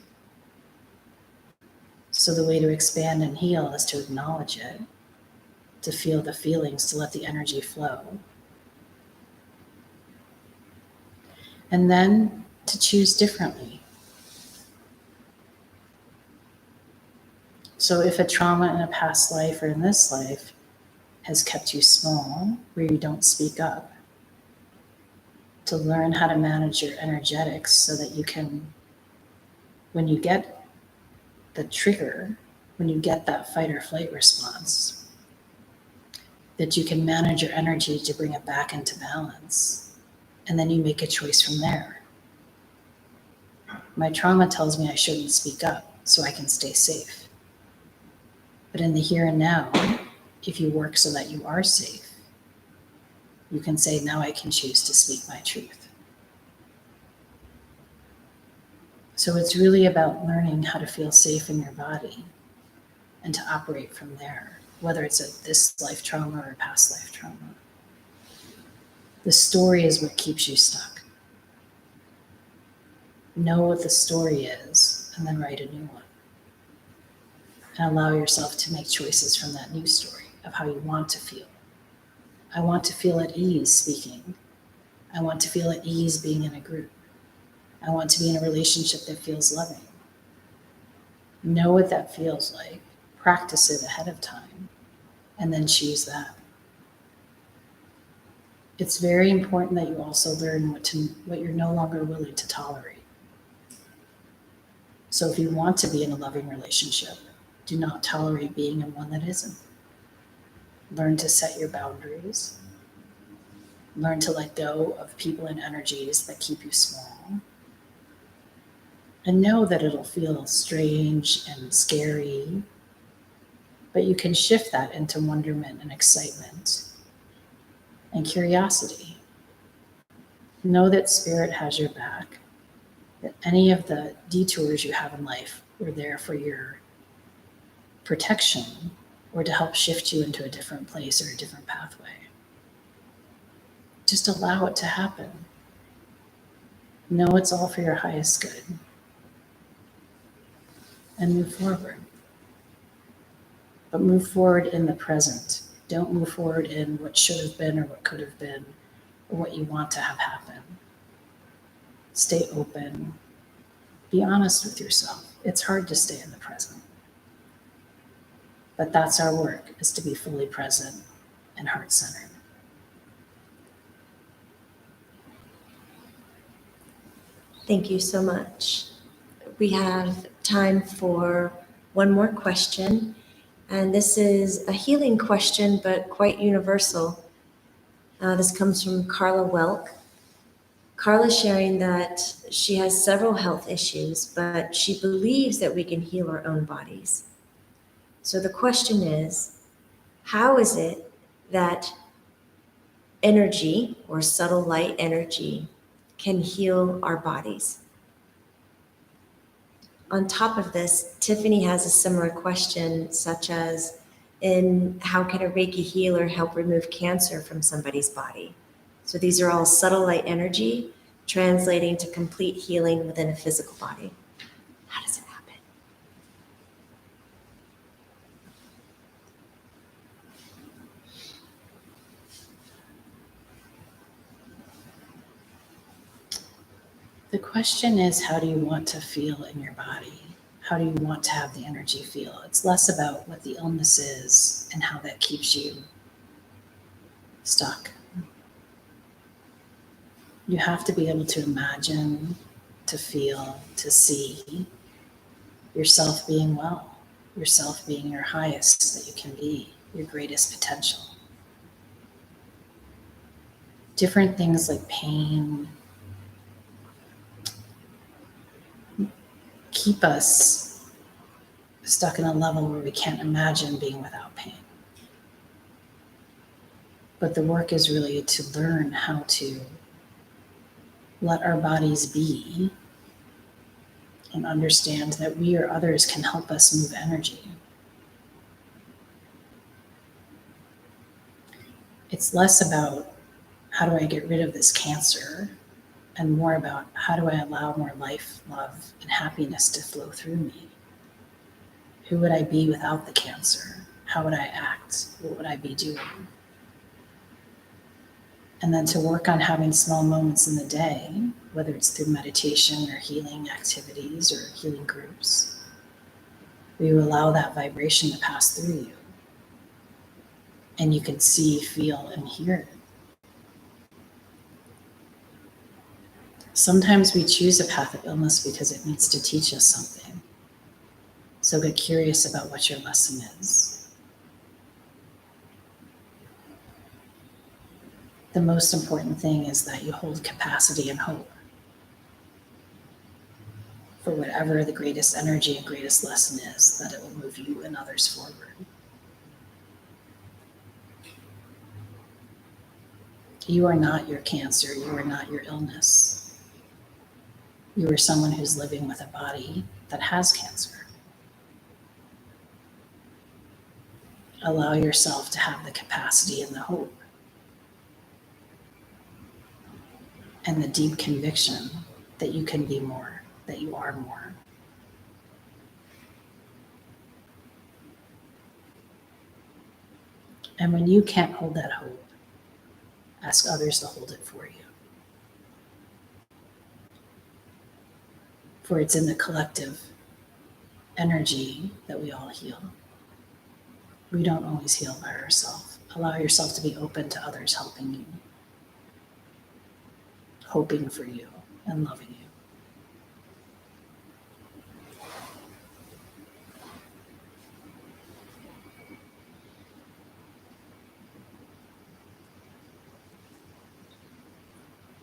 So the way to expand and heal is to acknowledge it, to feel the feelings, to let the energy flow. And then to choose differently. So if a trauma in a past life or in this life has kept you small, where you don't speak up, to learn how to manage your energetics so that you can, when you get the trigger, when you get that fight or flight response, that you can manage your energy to bring it back into balance. And then you make a choice from there. My trauma tells me I shouldn't speak up so I can stay safe. But in the here and now, if you work so that you are safe, you can say, now I can choose to speak my truth. So it's really about learning how to feel safe in your body and to operate from there, whether it's a this life trauma or a past life trauma. The story is what keeps you stuck. Know what the story is, and then write a new one. And allow yourself to make choices from that new story of how you want to feel. I want to feel at ease speaking. I want to feel at ease being in a group. I want to be in a relationship that feels loving. Know what that feels like. Practice it ahead of time, and then choose that. It's very important that you also learn what you're no longer willing to tolerate. So if you want to be in a loving relationship, do not tolerate being in one that isn't. Learn to set your boundaries. Learn to let go of people and energies that keep you small. And know that it'll feel strange and scary, but you can shift that into wonderment and excitement and curiosity. Know that Spirit has your back, that any of the detours you have in life were there for your protection or to help shift you into a different place or a different pathway. Just allow it to happen. Know it's all for your highest good. And move forward. But move forward in the present. Don't move forward in what should have been or what could have been or what you want to have happen. Stay open. Be honest with yourself. It's hard to stay in the present. But that's our work, is to be fully present and heart-centered. Thank you so much. We have time for one more question, and this is a healing question, but quite universal. This comes from Carla Welk. Carla's sharing that she has several health issues, but she believes that we can heal our own bodies. So the question is, how is it that energy or subtle light energy can heal our bodies? On top of this, Tiffany has a similar question, such as, in how can a Reiki healer help remove cancer from somebody's body? So these are all subtle light energy translating to complete healing within a physical body. How does it happen? The question is, how do you want to feel in your body? How do you want to have the energy feel? It's less about what the illness is and how that keeps you stuck. You have to be able to imagine, to feel, to see yourself being well, yourself being your highest that you can be, your greatest potential. Different things like pain keep us stuck in a level where we can't imagine being without pain. But the work is really to learn how to let our bodies be and understand that we or others can help us move energy. It's less about how do I get rid of this cancer and more about how do I allow more life, love, and happiness to flow through me. Who would I be without the cancer? How would I act? What would I be doing? And then to work on having small moments in the day, whether it's through meditation or healing activities or healing groups, where you allow that vibration to pass through you. And you can see, feel, and hear it. Sometimes we choose a path of illness because it needs to teach us something. So get curious about what your lesson is. The most important thing is that you hold capacity and hope for whatever the greatest energy and greatest lesson is, that it will move you and others forward. You are not your cancer. You are not your illness. You are someone who's living with a body that has cancer. Allow yourself to have the capacity and the hope and the deep conviction that you can be more, that you are more. And when you can't hold that hope, ask others to hold it for you. For it's in the collective energy that we all heal. We don't always heal by ourselves. Allow yourself to be open to others helping you, hoping for you, and loving you.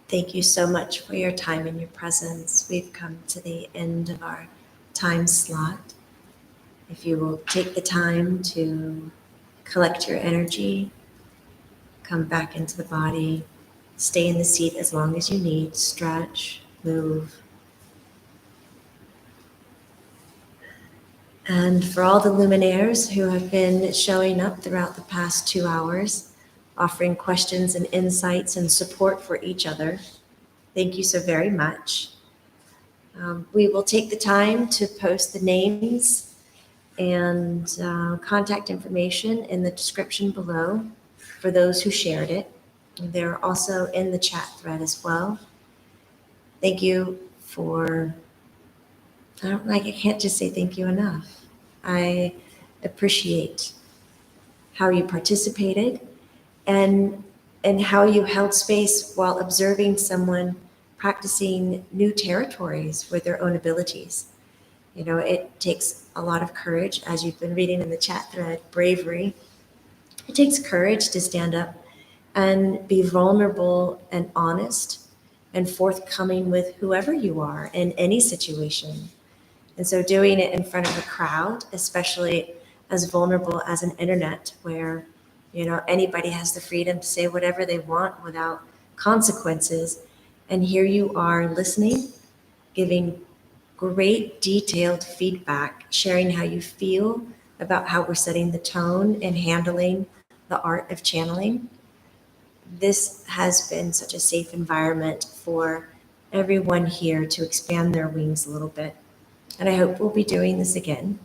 Thank you so much for your time and your presence. We've come to the end of our time slot. If you will take the time to collect your energy, come back into the body, stay in the seat as long as you need, stretch, move. And for all the Luminaires who have been showing up throughout the past 2 hours, offering questions and insights and support for each other, thank you so very much. We will take the time to post the names and contact information in the description below for those who shared it. They're also in the chat thread as well. Thank you for I can't just say thank you enough. I appreciate how you participated and how you held space while observing someone practicing new territories with their own abilities. You know, it takes a lot of courage, as you've been reading in the chat thread, bravery. It takes courage to stand up and be vulnerable and honest and forthcoming with whoever you are in any situation. And so doing it in front of a crowd, especially as vulnerable as an internet where, you know, anybody has the freedom to say whatever they want without consequences. And here you are listening, giving great detailed feedback, sharing how you feel about how we're setting the tone and handling the art of channeling. This has been such a safe environment for everyone here to expand their wings a little bit. And I hope we'll be doing this again.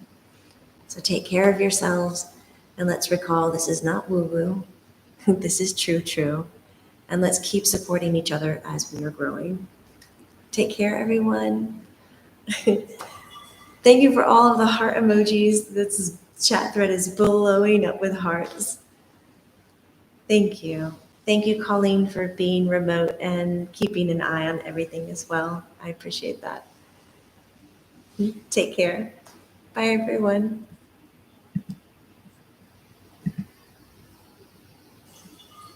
So take care of yourselves, and let's recall this is not woo-woo. This is true. And let's keep supporting each other as we are growing. Take care, everyone. Thank you for all of the heart emojis. This chat thread is blowing up with hearts. Thank you. Thank you, Colleen, for being remote and keeping an eye on everything as well. I appreciate that. Take care. Bye, everyone.